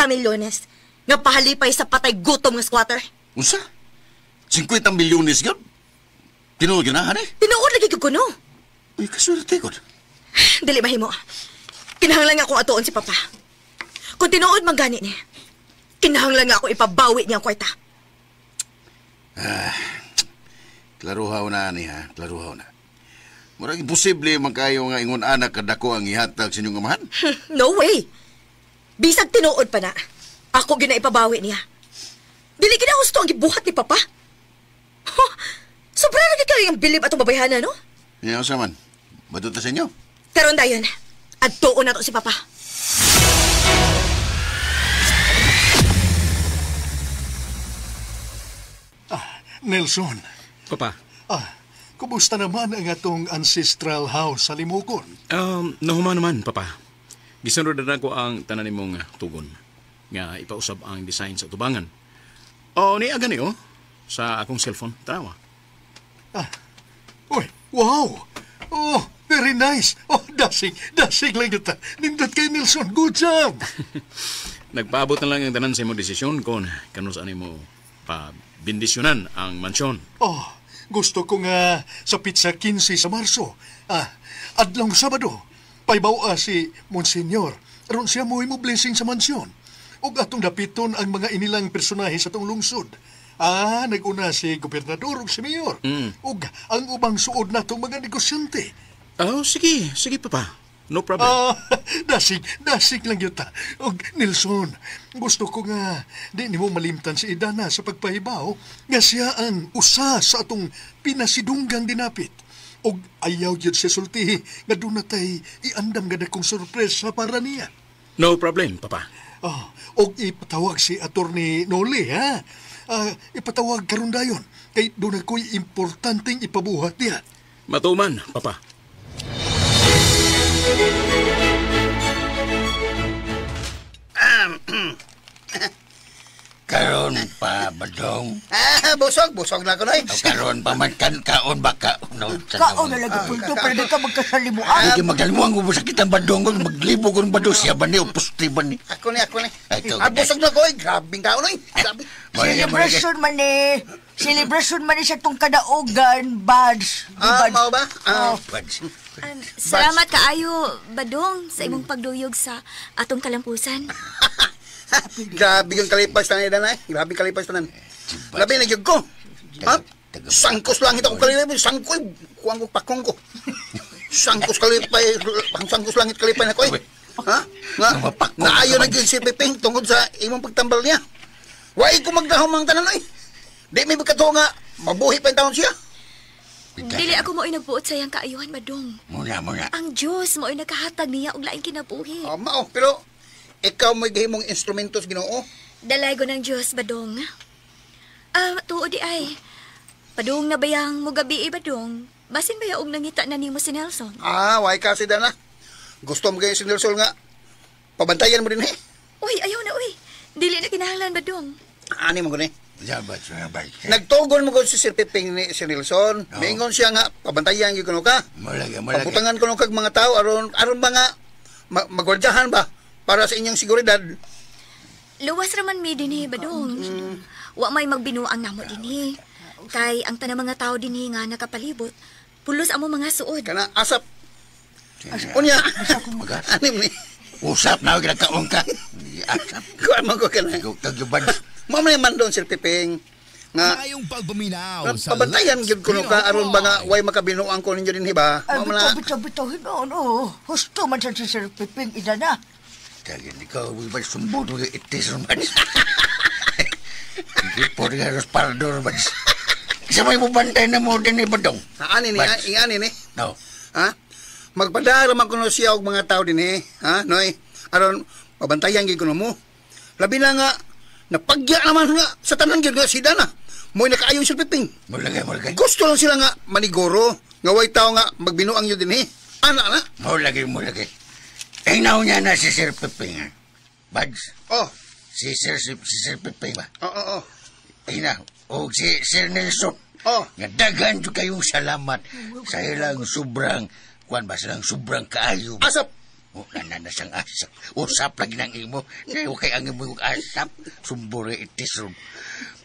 milyones nga pahalipay sa patay gutom nga squatter. Unsa? 50 milyones yun? Tinuod yun na, hanay? Tinuod lagi ko kuno. Uy, kasulati ko. Dili mahimo. Kinahanglan nga akong atuon si Papa. Kung tinuod man gani ni, kinahanglan nga ako ipabawi niya ang kwarta. Klaruhaw na, ani, ha? Klaruhaw na. Murag imposible man kayo nga ingon anak kadako ang ihatag sa inyong amahan. No way. Bisag tinuod pa na. Ako ginaipabawi niya. Dili ginahusto ang gibuhat ni Papa. Sobra na kayo ang bilib atong babayhana, no? Yan sa man. Matuta sa inyo. Karon dayon. At tuon na to si Papa. Nelson. Papa. Kumusta naman ang atong ancestral house sa Limukon? Nahuman naman, Papa. Gisunod na ko ang tanan nimong tugon. Nga ipausab ang design sa tubangan. Niaga niyo sa akong cellphone. Tanawa. Uy, wow! Oh, very nice. Oh, dasig lang ito. Nindot kay Nelson. Good job! Nagpaabot na lang ang tanan sa imong desisyon kung kanus ani mo bendisyonan ang mansyon. Oh, gusto ko nga sa pizza 15 sa Marso. Adlong Sabado, paibaw si Monsignor. Aron siya mo blessing sa mansyon. Ug atong dapiton ang mga inilang personahe sa tong lungsod. Naguna si gobernador ug si mayor. Ug ang ubang suod natong mga negosyante. Sige, Papa. No problem. Dasig lang yun ta. Og Nelson, gusto ko nga di nimo malimtan si Edana sa pagpahibaw nga siya ang usa sa atong pinasidunggang dinapit. Og ayaw yun siya sultihi nga doon na tay iandam nga dakong sorpresa para niya. No problem, Papa. Og ipatawag si Attorney Noli, ha? Ipatawag karon dayon kay doon ako'y importanteng ipabuhat niya. Matuman, Papa. Karon pa, Badong. Busog na ko na eh. Karon pa man kaon baka. Kaon na lagi, Puldo, para di ka magkasalimuan. Hindi magdalimuan ko sa kitang Badong. Maglibo ko ng Badong. Siya ba niya o pusti ba niya? Ako ni. Busog na ko eh. Grabing kaon eh. Grabe. Celebration man ni siya tong kadaugan, Bads. Mao ba? Salamat kaayo, Badong, sa imong pagduyog sa atong kalampusan. Grabe yung kalipas tanan na eh. Grabe kalipas tanan. Grabe na yun ko. Sangkos langit ako kalipay. Sangkoy. Kuwang ko pakong ko. Sangkos langit kalipay na ko eh. Naayo na yun si Piping tungkol sa imong pagtambal niya. Wai ko magdahom ang tanan eh. Di may magkatawa nga, mabuhi pa yung taon siya. Dili ako mo'y nagbuot sa iyang kaayuhan, Badong. Muna. Ang Diyos mo'y nagkahatag niya og laing kinabuhi. Mao, pero ikaw may gahimong instrumentos, Ginoo. Dalay ko ng Diyos, Badong. Tuo di ay. Badong na bayang mo gabi, Badong. Basin ba yaong nangita na nimo si Nelson? Why kasi na. Gusto mo kayo si Nelson nga. Pabantayan mo din eh. Uy, ayaw na, uy. Dili na kinahanglan, Badong. Ani mo gani? Jabat. Nagtugon mo ko si Sir Piping ni si Nelson. Mingon siya nga, pabantayan gyud kuno ka. Malagi. Pabutangan kuno kag mga tao aron mga magwardyahan ba para sa inyong seguridad. Luwas raman mi dinhi, Badong. Wa may magbinuang namo dinhi. Kay ang tanang mga tao dinhi nga nakapalibot, pulos amo mga suod. Kana asap. Unya. Anim ni. Usap na ginagkaon ka. Asap. Kuan mo ko kana. Kagubad. Mao man doon Sir Piping nga Mayong pagbuminaw sa pabantayan gyud kuno ka aron ba nga way makabinuang ko ninyo dinhi ba? Ay, Mao na. bitaw, no. Husto man sa si Sir Piping, ida na. Kagin ikaw, ba sumbod mo itis man. Hindi po rin halos parador man. Isa may bubantay na mo din ni Badong. Ani ni. No. Ha? Magpadara man kuno siya og mga tao dinhi, ha? Noy, aron pabantayan gyud kuno mo. Labi na nga napagya naman nga sa tanan gyud nga si Dana. Mo'y nakaayon Sir Piping. Mulagay. Gusto lang sila nga manigoro, nga way tao nga magbinuang yun din eh. Ana na. Mulagay. Tingnaw niya na si Sir Piping. Bads. Oh. Si Sir Piping ba? Oo. Tingnaw. O si Sir Nelson. Oh. Nga daghan jo kayong salamat sa ilang sobrang, silang sobrang kaayo. Asap. Na siyang asap. Usap lagi ng imo. Ngayon kay ang imo asap. Sumbore itis ron.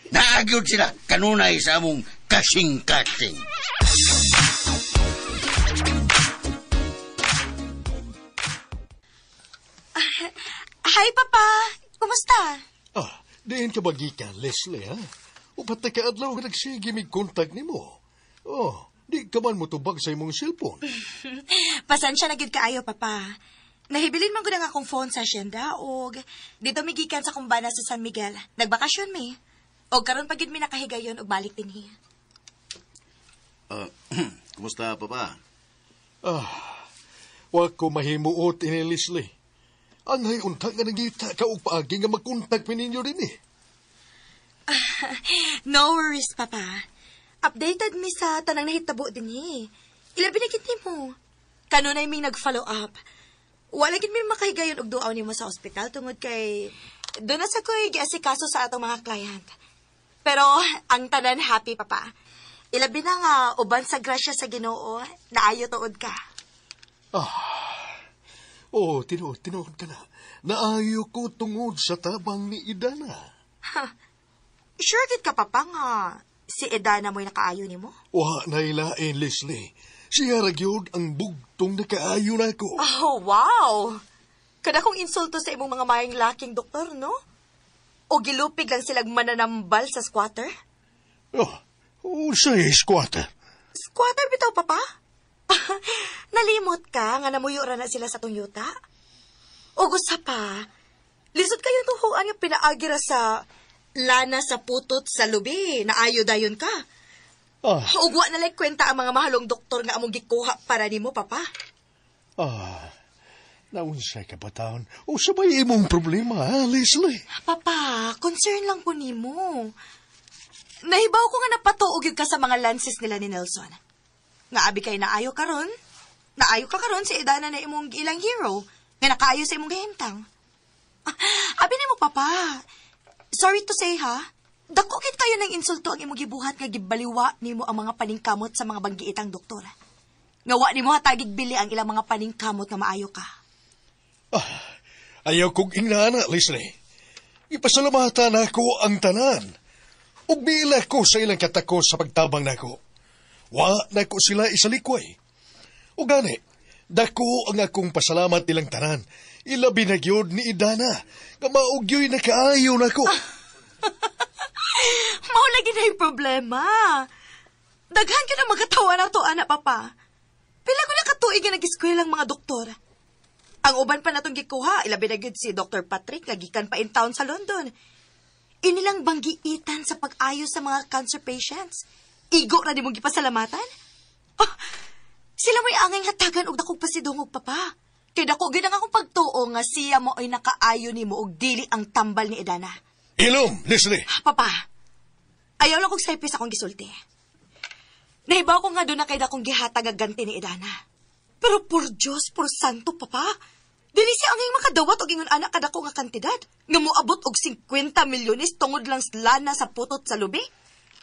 Naagyod sila kanunay sa among kasing-kasing. Hi, Papa. Kumusta? Diin ka magikan, Leslie, ha? Upat na kaadlaw nga nagsige mig kontak ni mo. Di ka man mo tubag sa imong cellphone. Pasensya na gid kaayo, Papa. Nahibilin man ko na akong phone sa asyenda o dito migikan sa kumbana sa San Miguel. Nagbakasyon mi. O karon pagid mi nakahigayon og balik dinhi. Kumusta, Papa? Wa ko mahimuot ini, Leslie. Angay unta nga nagita ka og paagi nga magkontak pininyo rin eh. No worries, Papa. Updated mi sa tanang nahitabo dinhi. Ilabi na gid nimo. Kanunay ming nag-follow up. Wala gid mi makahigayon og duaw nimo sa ospital tungod kay doon na sa ko'y giasikaso sa atong mga client. Pero ang tanan happy, Papa. Ilabi na nga uban sa grasya sa Ginoo, naayo tuod ka. Tinuod ka na. Naayo ko tungod sa tabang ni Idana. Sure gid ka, Papa, nga si Edana mo'y nakaayo nimo? Wa nailain, Leslie. Siya ragyod ang bugtong nakaayo na ko. Oh, wow! Kada kong insulto sa imong mga mayang laking doktor, no? O gilupig lang silang mananambal sa squatter? Sa'y squatter. Squatter bitaw, Papa? Nalimot ka nga namuyo ra na sila sa tungyuta? O gusto pa, lisod kayo tuhuan yung pinaagira sa lana sa putot sa lubi na ayo dayon ka. Ugwa na lang kwenta ang mga mahalong doktor nga among gikuha para nimo, Papa. Naunsay ka ba taon? O sabay imong problema, ha, Leslie? Papa, concern lang po nimo. Nahibaw ko nga napatuog ka sa mga lances nila ni Nelson. Nga abi kay naayo karon si Edana na imong ilang hero nga nakaayo sa imong gahimtang. Abi nimo, Papa. Sorry to say, ha? Dako kit kayo ng insulto ang imong gibuhat nga gibaliwa nimo ang mga paningkamot sa mga banggiitang doktor. Ngawa nimo hatagig bili ang ilang mga paningkamot nga maayo ka. Ayaw kong ingana, Leslie. Ipasalamatan ako ang tanan. Ug mila ko sa ilang katakos sa pagtabang nako. Wa na ko sila isalikway. Ug gani, dako ang akong pasalamat nilang tanan. Ilabi na gyud ni Idana nga maugyoy na kaayo nako. Mao lagi na yung problema. Daghan ka na magkatawa na to, anak, Papa. Pila ko na katuig nga nag-eskwela ang mga doktor. Ang uban pa natong gikuha, ilabi na gyud si Dr. Patrick, nagikan pa in town sa London. Inilang banggiitan sa pag-ayos sa mga cancer patients. Igo na di mong gipasalamatan? Sila may angay hatagan og dakong pasidungog, Papa. Kay dako gid ang akong pagtuo nga siya mo ay nakaayo nimo og dili ang tambal ni Idana. Ilom, Leslie. Papa, ayaw lang kong saypis akong gisulti. Nahibaw ko nga doon na kay dakong gihatag ang ganti ni Idana. Pero por Diyos, por Santo, Papa, dili siya angay makadawat og ingon anak kadako nga kantidad. Nga moabot og 50 milyones tungod lang lana sa putot sa lubi.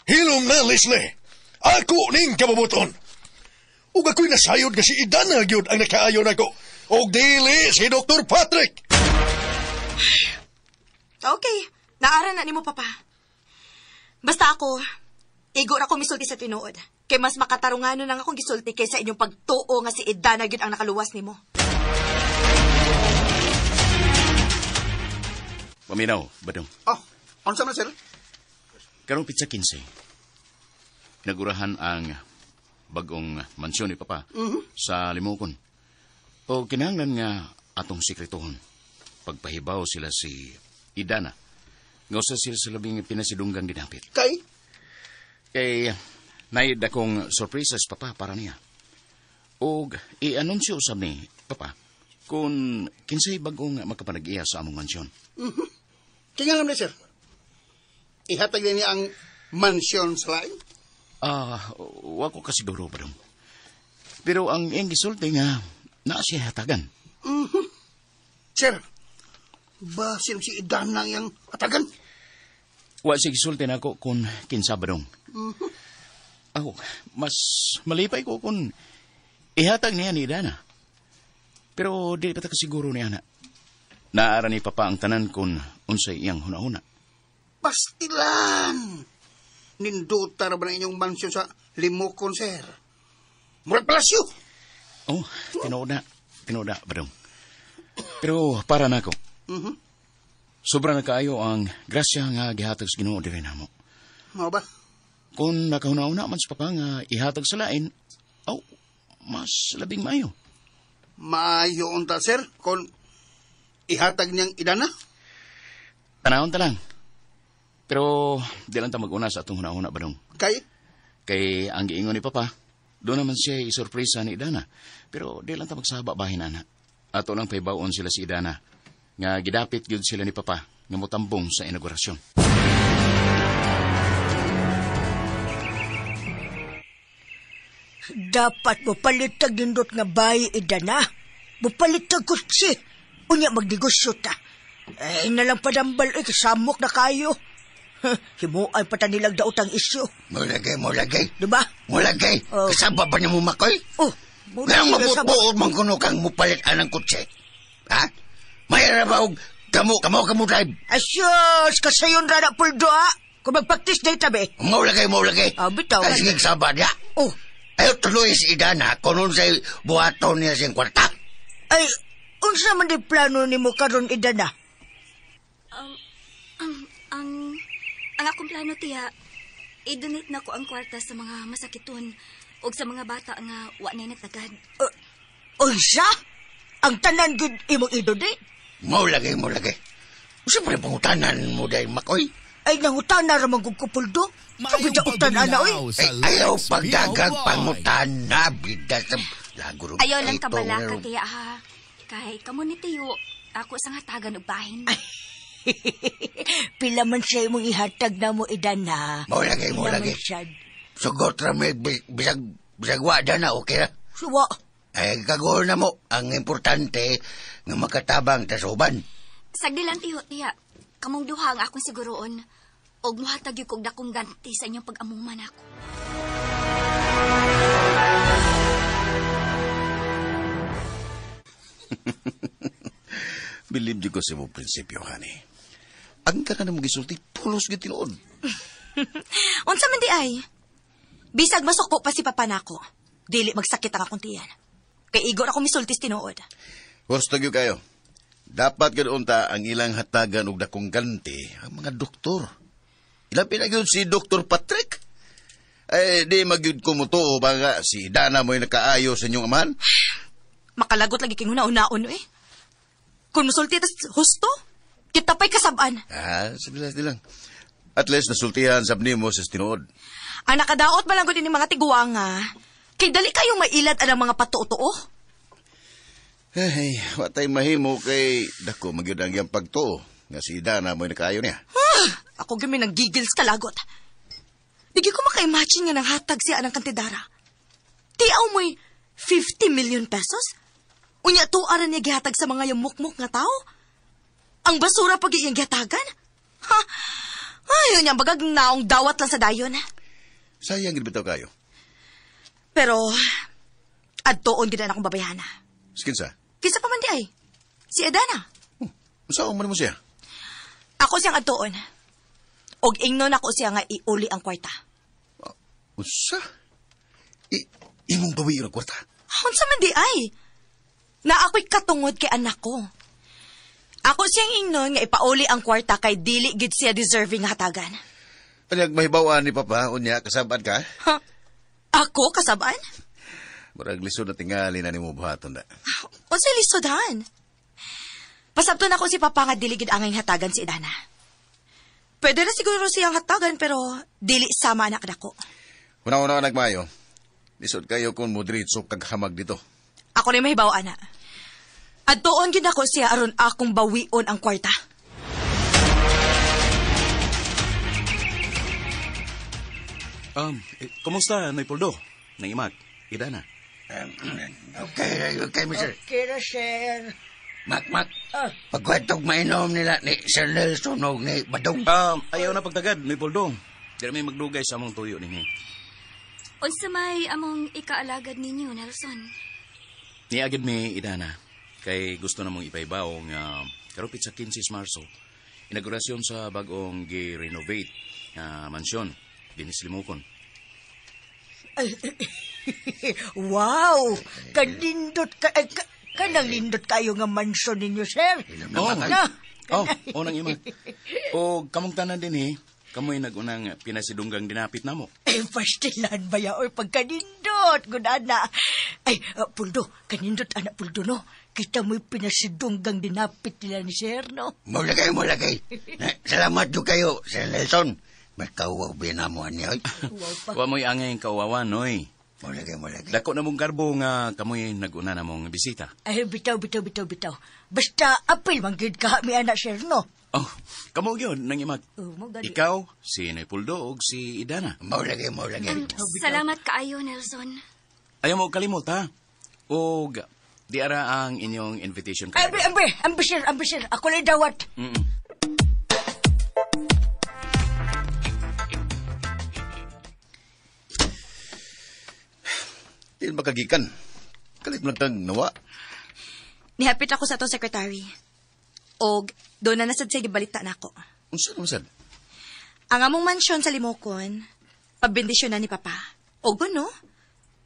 Hilom na, Leslie. Ako ning kababuton. Ug ako'y nasayod nga si Idana gyud ang nakaayon ako. Og dili si Dr. Patrick. Okay, naara na nimo, Papa. Basta ako, igo na ko misulti sa tinuod. Kay mas makatarunganon ang akong gisulti kaysa inyong pagtuo nga si Idana gyud ang nakaluwas nimo. Paminaw, Badong. Ano sa sir? Karong pizza 15. Nagurahan ang bagong mansyon ni Papa sa Limokon. O kinahanglan nga atong sikretohon. Pagpahibaw sila si Idana. Ngausa sila sa labing pinasidunggang dinapit. Kay naid akong surprises, Papa, para niya. O i-anunsyo usab ni Papa kung kinsay bagong makapanag-iya sa among mansyon. Kaya nga sir, ihatag niya ang mansyon sa lain? Wako kasiguro ba dong. Pero ang iyang gisulti nga na siya hatagan. Sir, ba si Idana yang hatagan? Wa siya gisulti na ako kung kinsa ba dong. Ako, mas malipay ko kung ihatag niya ni Idana. Pero di pa ta kasiguro niya na. Naara ni Papa ang tanan kung unsay iyang hunahuna. Pastilan! Ninduta na ba na inyong mansyon sa Limokon, sir? Murag palasyo! Oh, tinuda, Badong. Pero para na ako. Sobra na kaayo ang grasya nga gihatag sa Ginoo diri namo. Mao ba? Kung nakahuna-una man sa Papa nga ihatag sa lain, mas labing maayo. Maayo unta, sir, kung ihatag niyang Idana? Tanahon ta lang. Pero di lang ta mag-una sa atong huna-huna, Badong. Kay ang giingon ni Papa, doon naman siya isurpresa ni Idana. Pero di lang ta magsaba bahin, ana. Ato lang paibawon sila si Idana. Nga gidapit yun sila ni Papa nga motambong sa inaugurasyon. Dapat mo palitag nindot nga bayi, Idana. Mo palitag kutsi. Unya magnegosyo ta. Nalang padambal, kasamok na kayo. Himuay pa ta nilang daotang isyo. Mulagay. Diba? Mulagay. Kasaba ba niya mo, Makoy? Ngayong mabutuod mang kuno kang mupalit anang kutse. Ha? Mayara ba og kamo drive? Asyos, kasayon rana puldo, ha? Kung magpraktis na itabi. Maulagay. Bitaw. Ay, sige, sabad ya. Ayaw tuloy si Idana kung sa'y buhaton niya siyang kwarta. Ay, unsa man di plano ni mo karon, Idana? Ang akong plano, tiya, i-donate na ko ang kwarta sa mga masakiton o sa mga bata nga wa na natagad. Unsa? Ang tanan gud imong i-donate? Maulagay. Siyempre pangutanan mo dahil, Makoy. Ay, nangutana ramang kong kupuldo. Kabidautan, ana, oy. Ayaw pagdagang pangutana, bida sa laguro. Ayaw lang kabalaka, tiya, ha? Kay kamo ni Tiyo, ako sang hatagan og bahin. Pila man siya imong ihatag na mo, Idana. Maulagay. Sugot ramay, bisag wada na, okay na? Suwa. Ay, kagol na mo. Ang importante, nga makatabang tasuban. Sagdi lang, Tiyo, tiya. Kamong duha ang akong siguroon. Og muhatag yung kog dakong ganti sa inyong pag-amuman ako. Believe ko sa mo prinsipyo, honey. Ang ka na mong gisulti, pulos gitiloon. Unsa man di ay? Bisag masukpo pa si Papa nako. Dili magsakit ang akong tiyan. Kay igor ako misultis tinuod. Gusto kayo. Dapat ganoon ang ilang hatagan og dakong ganti ang mga doktor. Ilang pinagyod si Dr. Patrick. Di magyud ko mo to ba si Idana mo'y nakaayo sa inyong amahan? Makalagot lagi king una-unaon, eh. Kung musulti tas husto, kita pa'y kasabaan. Sabi lang. At least nasultihan sa mo sa tinuod. Ang nakadaot malanggo din ni mga tiguanga. Kay dali kayong mailad ang mga patuo-tuo. Ay, watay mahimo kay dako magyud ang iyang pagtuo. Nga si Idana mo'y nakayo niya. Ako gami nang gigil sa kalagot. Digi ko maka-imagine nga nang hatag siya ng kantidara. Tiaw mo'y 50 million pesos? Unya tuaran niya gihatag sa mga yung mukmuk nga tao? Ang basura pag iyang gihatagan? Ha? Ay, yun yung bagag naong dawat lang sa dayon. Sayang gid bitaw kayo. Pero, adtoon gid na akong babayana. Skinsa? Kisa pa man di ay. Si Edana. Saan man mo siya? Ako siyang adtoon. Og ingnon ako siya nga iuli ang kwarta. Usa? Imong bawi ang kwarta? Unsa man di ay? Na ako'y katungod kay anak ko. Ako siyang ingnon nga ipauli ang kwarta kay dili gid siya deserving nga hatagan. Panyag mahibawaan ni Papa, unya, kasabad ka? Ha? Ako kasabaan? Murag lisod na tingali na ni mo buhaton na. Unsay lisodan? Pasabton ako si Papa nga dili gid angay hatagan si Idana. Pwede na siguro siyang hatagan pero dili sama anak nako. Una-una nagmayo. Lisod kayo kung modritso kag hamag dito. Ako rin mahibaw, ana. At doon gid ako siya aron akong bawion ang kwarta. Kumusta, Noy Puldo? Nang Imag, Idana? Okay, mister. Okay na, sir. Mak. Pagkwentog mainom nila ni Sir Nelson o ni Badong. Ayaw na pagtagad, Noy Puldo. Dili may magdugay sa among tuyo ninyo. Unsa may among ikaalagad ninyo, Nelson? Niagid mi, Idana. Kay gusto namong ipaibaw nga karupit sa 15 Marso. Inaugurasyon sa bagong gi-renovate nga mansyon. Dinis Limokon. Wow! Kanindot ka... kanang lindot kayo nga mansyon ninyo, sir. Nang Imag. O kamong tanan din kamoy nagunang pinasidunggang dinapit namo. Pastilan ba ya? Oy, pagkanindot, gudana. Ay, Puldo, kanindot, anak Puldo, no? Kita mo'y pinasidunggang dinapit nila ni sir, no? Mulagay. Salamat do kayo, Sir Nelson. Magkawaw binamuhan niya, oy. Wa mo'y angay kawawan, Noy. Mulagay. Dako na mong garbo nga kamoy naguna na mong bisita. Ay, bitaw. Basta apil manggid ka mi anak, sir, no? Oh, kamo gyud nang Imag. Magali. Ikaw, si Noy Puldo ug si Idana. Mulagay. Salamat kaayo, Nelson. Ayaw mo kalimot, ha? Og di ara ang inyong invitation Ay, card. ambi, sir. Ako lang dawat. Di ba kagikan? Kalit mo lang nawa. Nihapit ako sa to secretary. Og doon na nasad siya gibalita na ako. Unsa naman sad? Ang among mansyon sa Limokon, pabendisyon na ni Papa. Og no,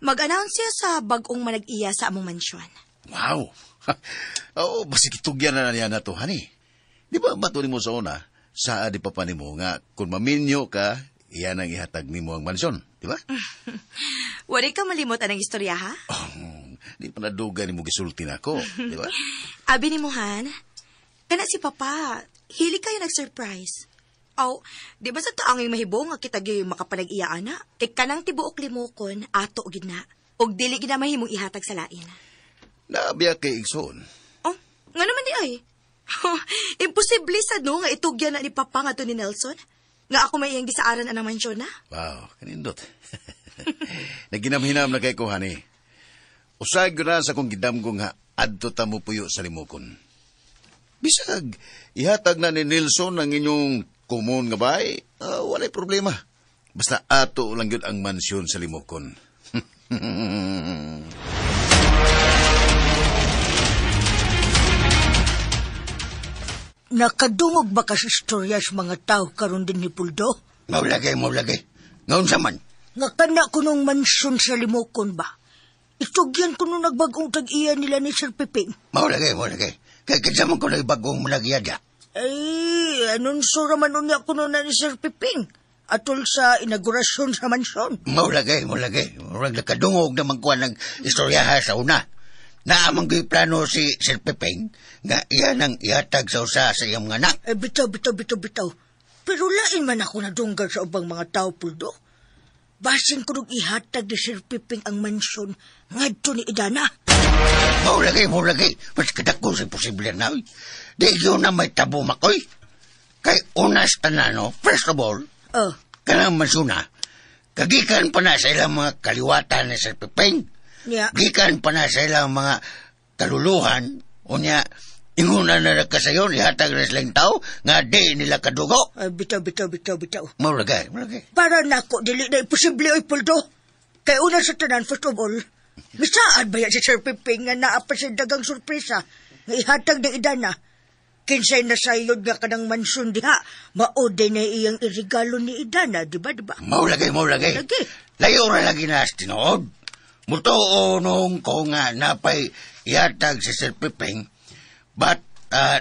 mag-announce siya sa bagong manag-iya sa among mansyon. Wow! Oo, basi kitugyan na niya na to, honey. Di ba matuloy mo sa una, saa di pa mo nga, kung maminyo ka, iyan ang ihatag ni mo ang mansyon, di ba? Wari ka malimot ang istorya, ha? Di pa naduga ni mo gisulti na ako, di ba? Abi ni Mohan, kana si Papa, hili kayo nag-surprise. Aw, di ba sa taanging mahibo nga kita gyud makapanag-iya ana? Kay kanang tibuok Limokon ato gid na. Og dili gid na mahimong ihatag sa lain. Nabiya kay Igsoon. Oh, nga naman di ay. Imposible sad no nga itugyan na ni Papa nga to ni Nelson. Nga ako may iyang gisaaran anang mansyon na. Wow, kanindot. Naginamhinam na kay ko, honey. Usag na sa kong gidamgo nga adto ta mo puyo sa Limokon. Bisag, ihatag na ni Nelson ang inyong kumon nga bay, walay problema. Basta ato lang yun ang mansyon sa Limokon. Nakadungog ba ka sa istorya sa mga tao karon din ni Puldo? Maulagay. Ngayon sa man. Nga kana ko nung mansyon sa Limokon ba? Itugyan ko nung nagbagong tag-iya nila ni Sir Piping. Maulagay. Kaya kinsaman ko na ibagong malagiyada. Ay, anong sura man nun niya ko nung na ni Sir Piping? Atol sa inaugurasyon sa mansyon. Maulagay. Murag nakadungog na magkuha ng istoryaha sa una. Naamang plano si Sir Piping nga iyan ang ihatag sa usa sa iyang mga anak. Bitaw. Pero lain man ako nadunggan sa ubang mga tao, Puldo. Basin ko nung ihatag ni Sir Piping ang mansyon ngadto ni Idana. Mau lagi. Mas kadako sa posible na. Di yun na may tabo makoy. Kay unas tanano, first of all, kanang mansuna, kagikan pa na sa ilang mga kaliwatan ni Sir Piping. Yeah. Gikan pa na sa ilang mga kaluluhan, unya, inguna na nagkasayon, ihatag na silang tao, nga di nila kadugo. Bitaw. Maulagay. Para nako, dili na imposible oy Puldo. Kay una sa tanan, first of all, misaan ba yan si Sir Piping nga naapa sa dagang sorpresa nga ihatag ng Idana? Kinsay na sayod nga kanang mansyon diha, maode na iyang irigalo ni Idana, di ba? Maulagay. Lagi. Layo ra lagi na tinood. Mutuo nung ko nga napay ihatag si Sir Piping, but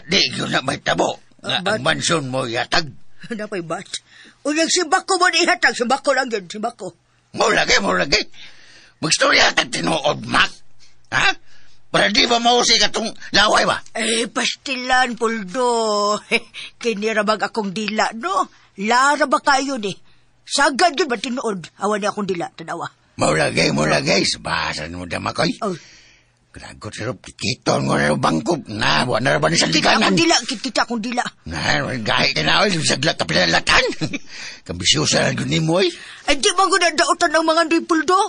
di yun na may tabo. Ang mansyon mo ihatag. Napay bat? Unyang simbako mo ni ihatag, simbako lang yun, simbako. Maulagay. Magstorya hatag tinood, Mac. Ha? Para di ba mausi ka tong laway ba? Pastilan, Puldo. Kinirabag akong dila, no? Lara ba kayo ni? Sagad yun ba tinood? Awan niya akong dila, tanawa. Maulagay. Sabasan mo dama koy. Gragot sirup, kikiton mo na bangkop. Na, buwan na ba ni sa likanan? Kita akong dila. Na, gahit na ako, saglat ka pinalatan. Kabisyosa na yun mo, eh. Ay, di ba ko nadautan ng mga doy, Puldo?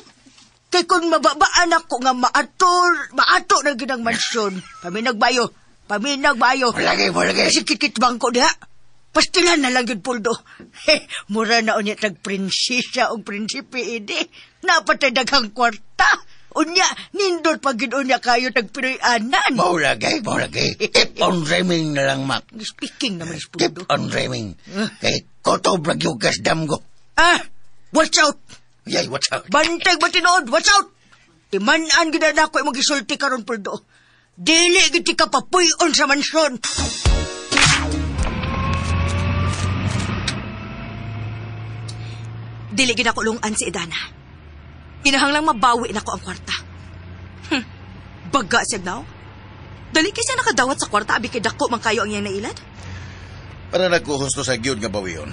Kay kung mababaan ako nga maato na ginang mansyon. Paminagbayo. Maulagay. Kasi kikit bangko diha. Pastilan na lang yun, Puldo. Mura na unya tag-prinsesya o prinsipe, edi. Napatay daghang kwarta. Unya, nindot pag unya kayo tag-pinoy-anan. Maulagay. Keep on dreaming na lang, Mac. Speaking naman, Puldo. Keep on dreaming. Kay koto bragyugas damgo. Watch out. Yay, watch out. Bantay ba tinood? Watch out. Timan-an gina na ako mag-isulti karon, Puldo. Dili giti ka papuyon sa mansyon. Dili ginakulungan si Idana. Kinahanglang mabawi na ko ang kwarta. Baga siya now. Dali kasi nakadawat sa kwarta abi kay dako man kayo ang iyang nailad. Para nagkuhusto sa gyud nga bawiyon.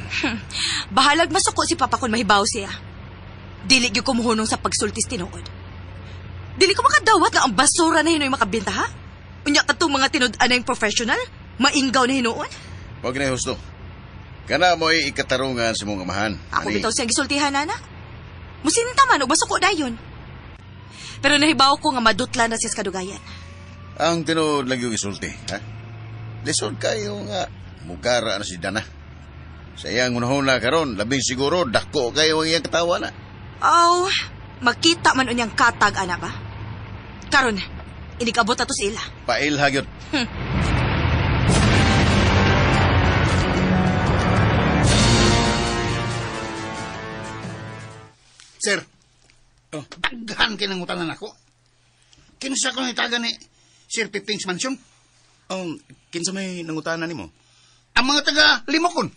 Bahalag masuko si Papa kung mahibaw siya. Dili gyud ko muhunong sa pagsultis tinuod. Dili ko makadawat nga ang basura na hinoy makabenta ha. Unya katong mga tinud-an na yung professional, mainggaw na hinuon. Wag na husto. Kana mo'y ikatarungan sa mong amahan. Ako bitaw siyang gisultihan, nana. Musinta man o basuko dayon. Pero nahibaw ko nga madutla na siya sa kadugayan. Ang tinuod lang yung isulti, ha? Lisod kayo nga, mugara na si Dana. Sa iyang unahuna karon, labing siguro, dako kayo ang iyang katawa na. Makita man unyang katag, ana ba? Karon, inikabot na to sila. Pail hagyot. Sir, daghan kinangutanan ako. Kinsa ko nitaga ni Sir Piping's Mansion? Kinsa may nangutanan nimo? Ang mga taga Limokon.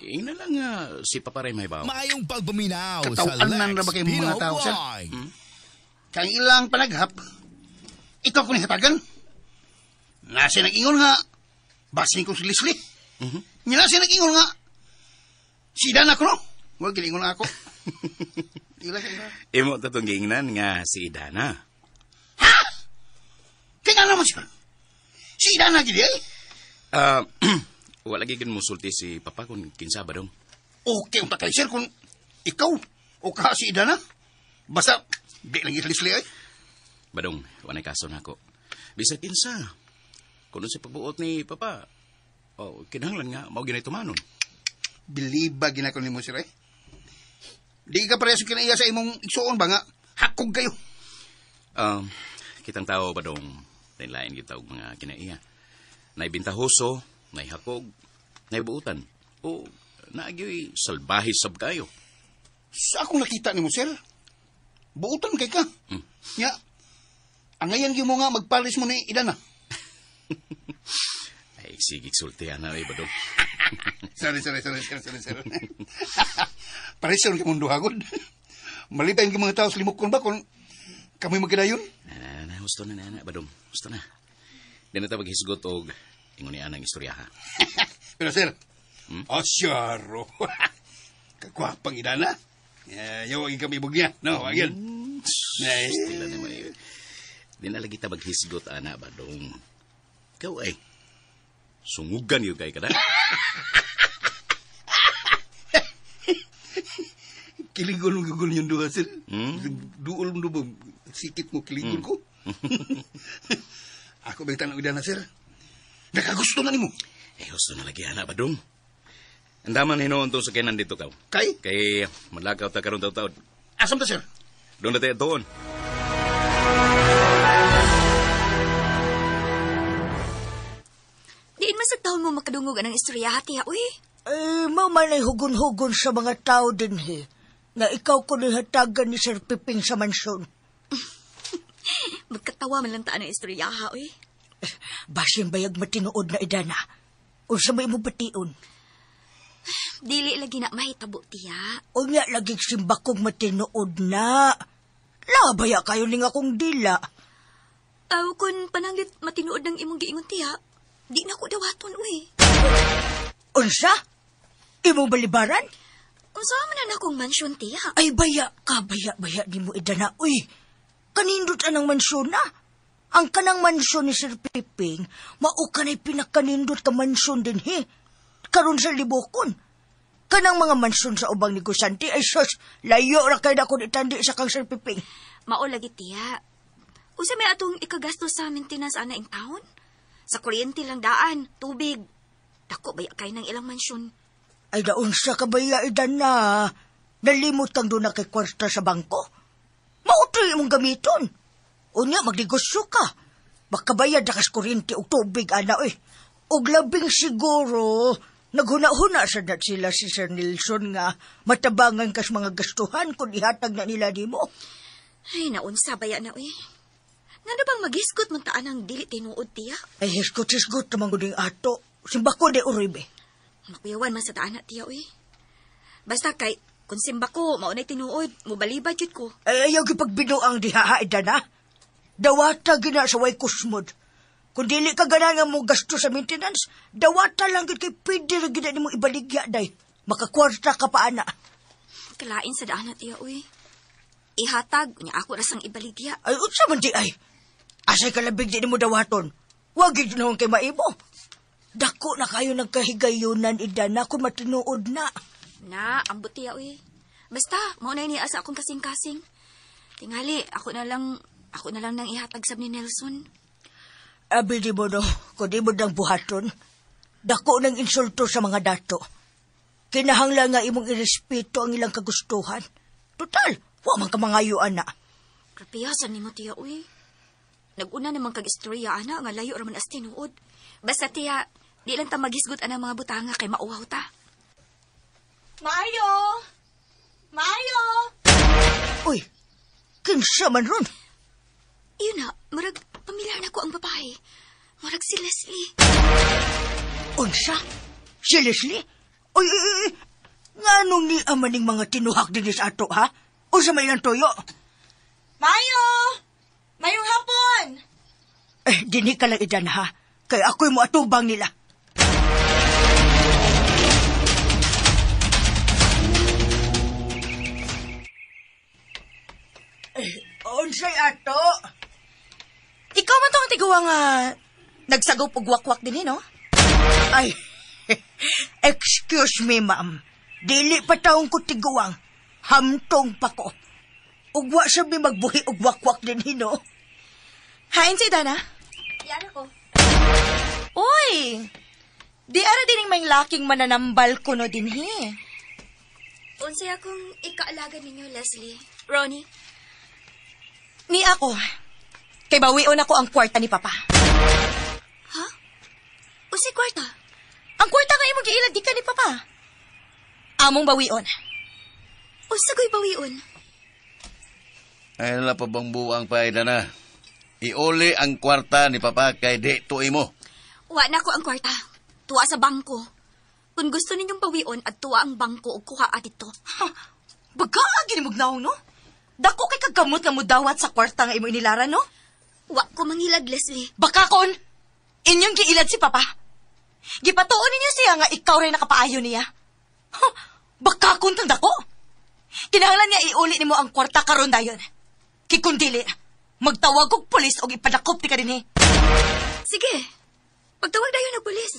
Ina lang si Papa Ray Mahibaw. Mayong pagpaminaw sa Katauanan na ba Lex kayong mga Pino tao, sir? Vlog. Kang ilang panaghap, ikaw ko nihatagan. Nasi nag-ingon nga, basin ko si Leslie. Nasi nag-ingon nga, si Dana ko, no? Huwag gilingon ako. Imo tatong giingnan nga si Dana. Ha? Kaya naman siya. Si Dana gili ay? Wala gigin mo sulti si Papa kung kinsa ba dong. Okay, unta kay sir kung ikaw o ka si Dana. Basta, di lang Leslie ay. Badong, wanay kaso na ako. Bisa kinsa. Kung sa pagbuot ni Papa, kinahanglan nga, mao ginay tumanon. Biliba ginakon ni mo sir ay. Di ka parehas kinaiya sa imong igsuon ba nga, hakog kayo. Kitang tao ba dong, lain-lain kita og mga kinaiya. Naibintahoso, naihakog, naibuutan, o naagyo'y salbahe sab kayo. Sa akong nakita ni mo, sir, buutan kay ka. Nya, angayan mo nga magpalis mo ni Idana. Ay, sige, sultihan na, ba dong? Sorry. Pareson ka mong duhagod. Malipay ang mga tao sa limokon ba kung kami magkadayon? Gusto na, badong. Gusto na. Di na ito maghisgot o ingon niya ng istorya, ha? Pero sir, asyaro. Kagwapang Idana. Yaw, kami bugya. No, agyan. Tila naman. Di na lagi tabag hisgot, ana, Badong. Ikaw ay, sungugan yung kay ka na. Kilingon mo gugol yung duha, sir. Duol mo ba? Sikit mo kilingon ko. Ako bang tanong na, sir? Nakagusto na ni mo. Gusto na lagi, ana, Badong. Andaman hinoon to sa kinan dito ka. Kay malakaw ta karon taw-taw. Asam ta, sir? Doon na tayo doon. Diin man sa taon mo makadungog anang istorya hati ha, uy. Mamanay hugon-hugon sa mga tao din, he. Na ikaw ko nihatagan ni Sir Piping sa mansyon. Magkatawa man lang taan ang istorya ha, uy. Basin bayag matinood na idana. Unsa may mo bation? Dili lagi na mahitabo, tiya. Unya lagi simba kong matinood na. Labaya kayo ning akong dila. Kung pananglit matinood ng imong giingon, tiya, di na ko dawaton, uy. Unsa? Imong balibaran? Unsa man na akong mansyon, tiya? Ay, baya di mo idana, uy. Kanindot anang mansyon na. Ang kanang mansyon ni Sir Piping, mao kanay pinakanindot ka mansyon din, he. Karon sa libokon. Kanang mga mansyon sa ubang negosyante, ay sus, layo ra kay dako itandi sa kang Sir Piping. Mao lagi, tiya. Usa may atong ikagasto sa maintenance ana ing taon? Sa kuryente lang daan, tubig. Dako baya kay ng ilang mansyon. Ay daon sa kabaya idan na. Nalimot kang doon na kay kwarta sa bangko. Mautoy imong gamiton. Unya, magnegosyo ka. Makabayad na kas kuryente o tubig, ana, oy. Og labing siguro, naghuna-huna sa dat sila si Sir Nelson nga matabangan kas mga gastuhan kung ihatag na nila di mo. Ay, naunsa baya na, uy. Nga bang mag-hisgot man taan ang dili tinuod, tiya? Ay, hisgot naman guding ato. Simbako de uribe. Makuyawan man sa taan na, tiya, uy. Basta kay, kung simbako, maunay tinuod, mubalibad yun ko. Ay, ayaw kipagbinuang dihahaida na. Dawata gina sa way kusmod. Kung dili ka gana nga mo gasto sa maintenance, dawata lang gid kay pwede rin gina ni mo ibaligya, day. Makakwarta ka pa, ana. Kalain sa daan na, tiya, uy. Ihatag, niya ako rasang ibaligya. Ay, unsa man di ay. Asay kalabig di mo dawaton. Huwag yun naman kay maibo. Dako na kayo nagkahigayunan, idana kung matinuod na. Na, ambot tiya, uy. Basta, maunay niya sa akong kasing-kasing. Tingali, ako na lang nang ihatag sab ni Nelson. Abi di mo no, kung di mo nang buhaton, dako nang insulto sa mga dato. Kinahanglan nga imong irespeto ang ilang kagustuhan. Total, wa man ka mangayo, ana. Kapiyasan ni mo, tiya, uy. Naguna naman kag-istorya, ana, nga layo raman as tinuod. Basta, tiya, di lang ta maghisgot ana mga butanga kay mauwaw ta. Mayo! Mayo! Uy, kinsa man ron? Yun na, marag pamilyar na ko ang babae. Marag si Leslie. Unsa? Si Leslie? Uy, nga nung ni amaning mga tinuhak din sa ato, ha? Unsa may ilang toyo? Mayo! Mayong hapon! Dini ka lang idan, ha? Kaya ako'y mo atubang nila. Unsay ato? Ikaw man tong tiguwa nga nagsagop og wakwak din, no? Ay, excuse me, ma'am. Dili pa taong ko tiguang. Hamtong pa ko. Ugwa sabi magbuhi og wakwak din, no? Hain si Dana? Yan ako. Uy! Di ara din may laking mananambal ko no din, he. Unsay akong ikaalaga ninyo, Leslie. Ronnie? Ni ako. Kay bawion ako ang kwarta ni Papa. Ha? Unsay kwarta? Ang kwarta nga imong giilad di ka ni Papa. Among bawion. Unsa ko'y bawion? Ay, wala pa bang buwang pa, na? Iuli ang kwarta ni Papa kay di tuwi mo. Wa na ko ang kwarta. Tuwa sa bangko. Kung gusto ninyong bawion at tuwa ang bangko o kuha dito. Baga, ginimugnaw, no? Dako kay kagamot nga mudawat sa kwarta nga imo inilara, no? Wa ko mangilad, Leslie. Baka kon, inyong giilad si Papa. Gipatuon ninyo siya nga ikaw rin nakapaayo niya. Baka kon tang dako. Kinahanglan niya iuli nimo ang kwarta karon dayon. Kikundili, magtawag og pulis og ipadakop ti ka dinhi. Sige, magtawag dayon ng pulis.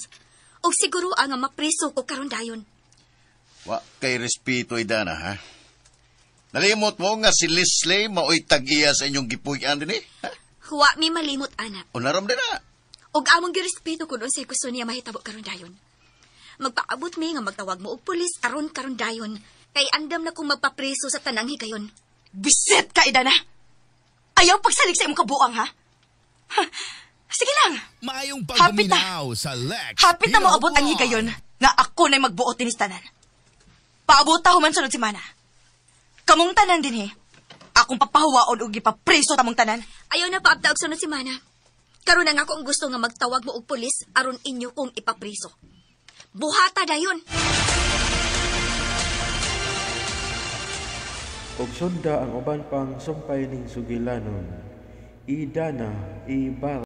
Og siguro nga mapriso ko karon dayon. Wa kay respeto idana ha. Nalimot mo nga si Leslie maoy tag-iya sa inyong gipuy-an din eh. Ha? Wa mi malimot, anak. Unaram din na. Og among girespeto kung unsay gusto niya mahitabo karon dayon. Magpaabot mi nga magtawag mo og pulis aron karon dayon. Kay andam na kong magpapreso sa tanang higayon. Bisit ka, Idana! Ayaw pagsalig sa imong kabuang, ha? Sige lang. Mayong Hapit na. pagbuminaw sa Lex Hapit na mo Pino abot ang Vlog. higayon nga ako na'y magbuot tinis tanan. Paabot ta human sunod si Mana. Kamong tanan din, he. Akong papahuwaon og ipapreso tamong tanan. Ayaw na paabta og sunod si Mana. Karon na nga akong gusto nga magtawag mo og pulis aron inyo kong ipapriso. Buhata dayon. Og sunda ang uban pang sumpay ning sugilanon. Idana, Ibarra.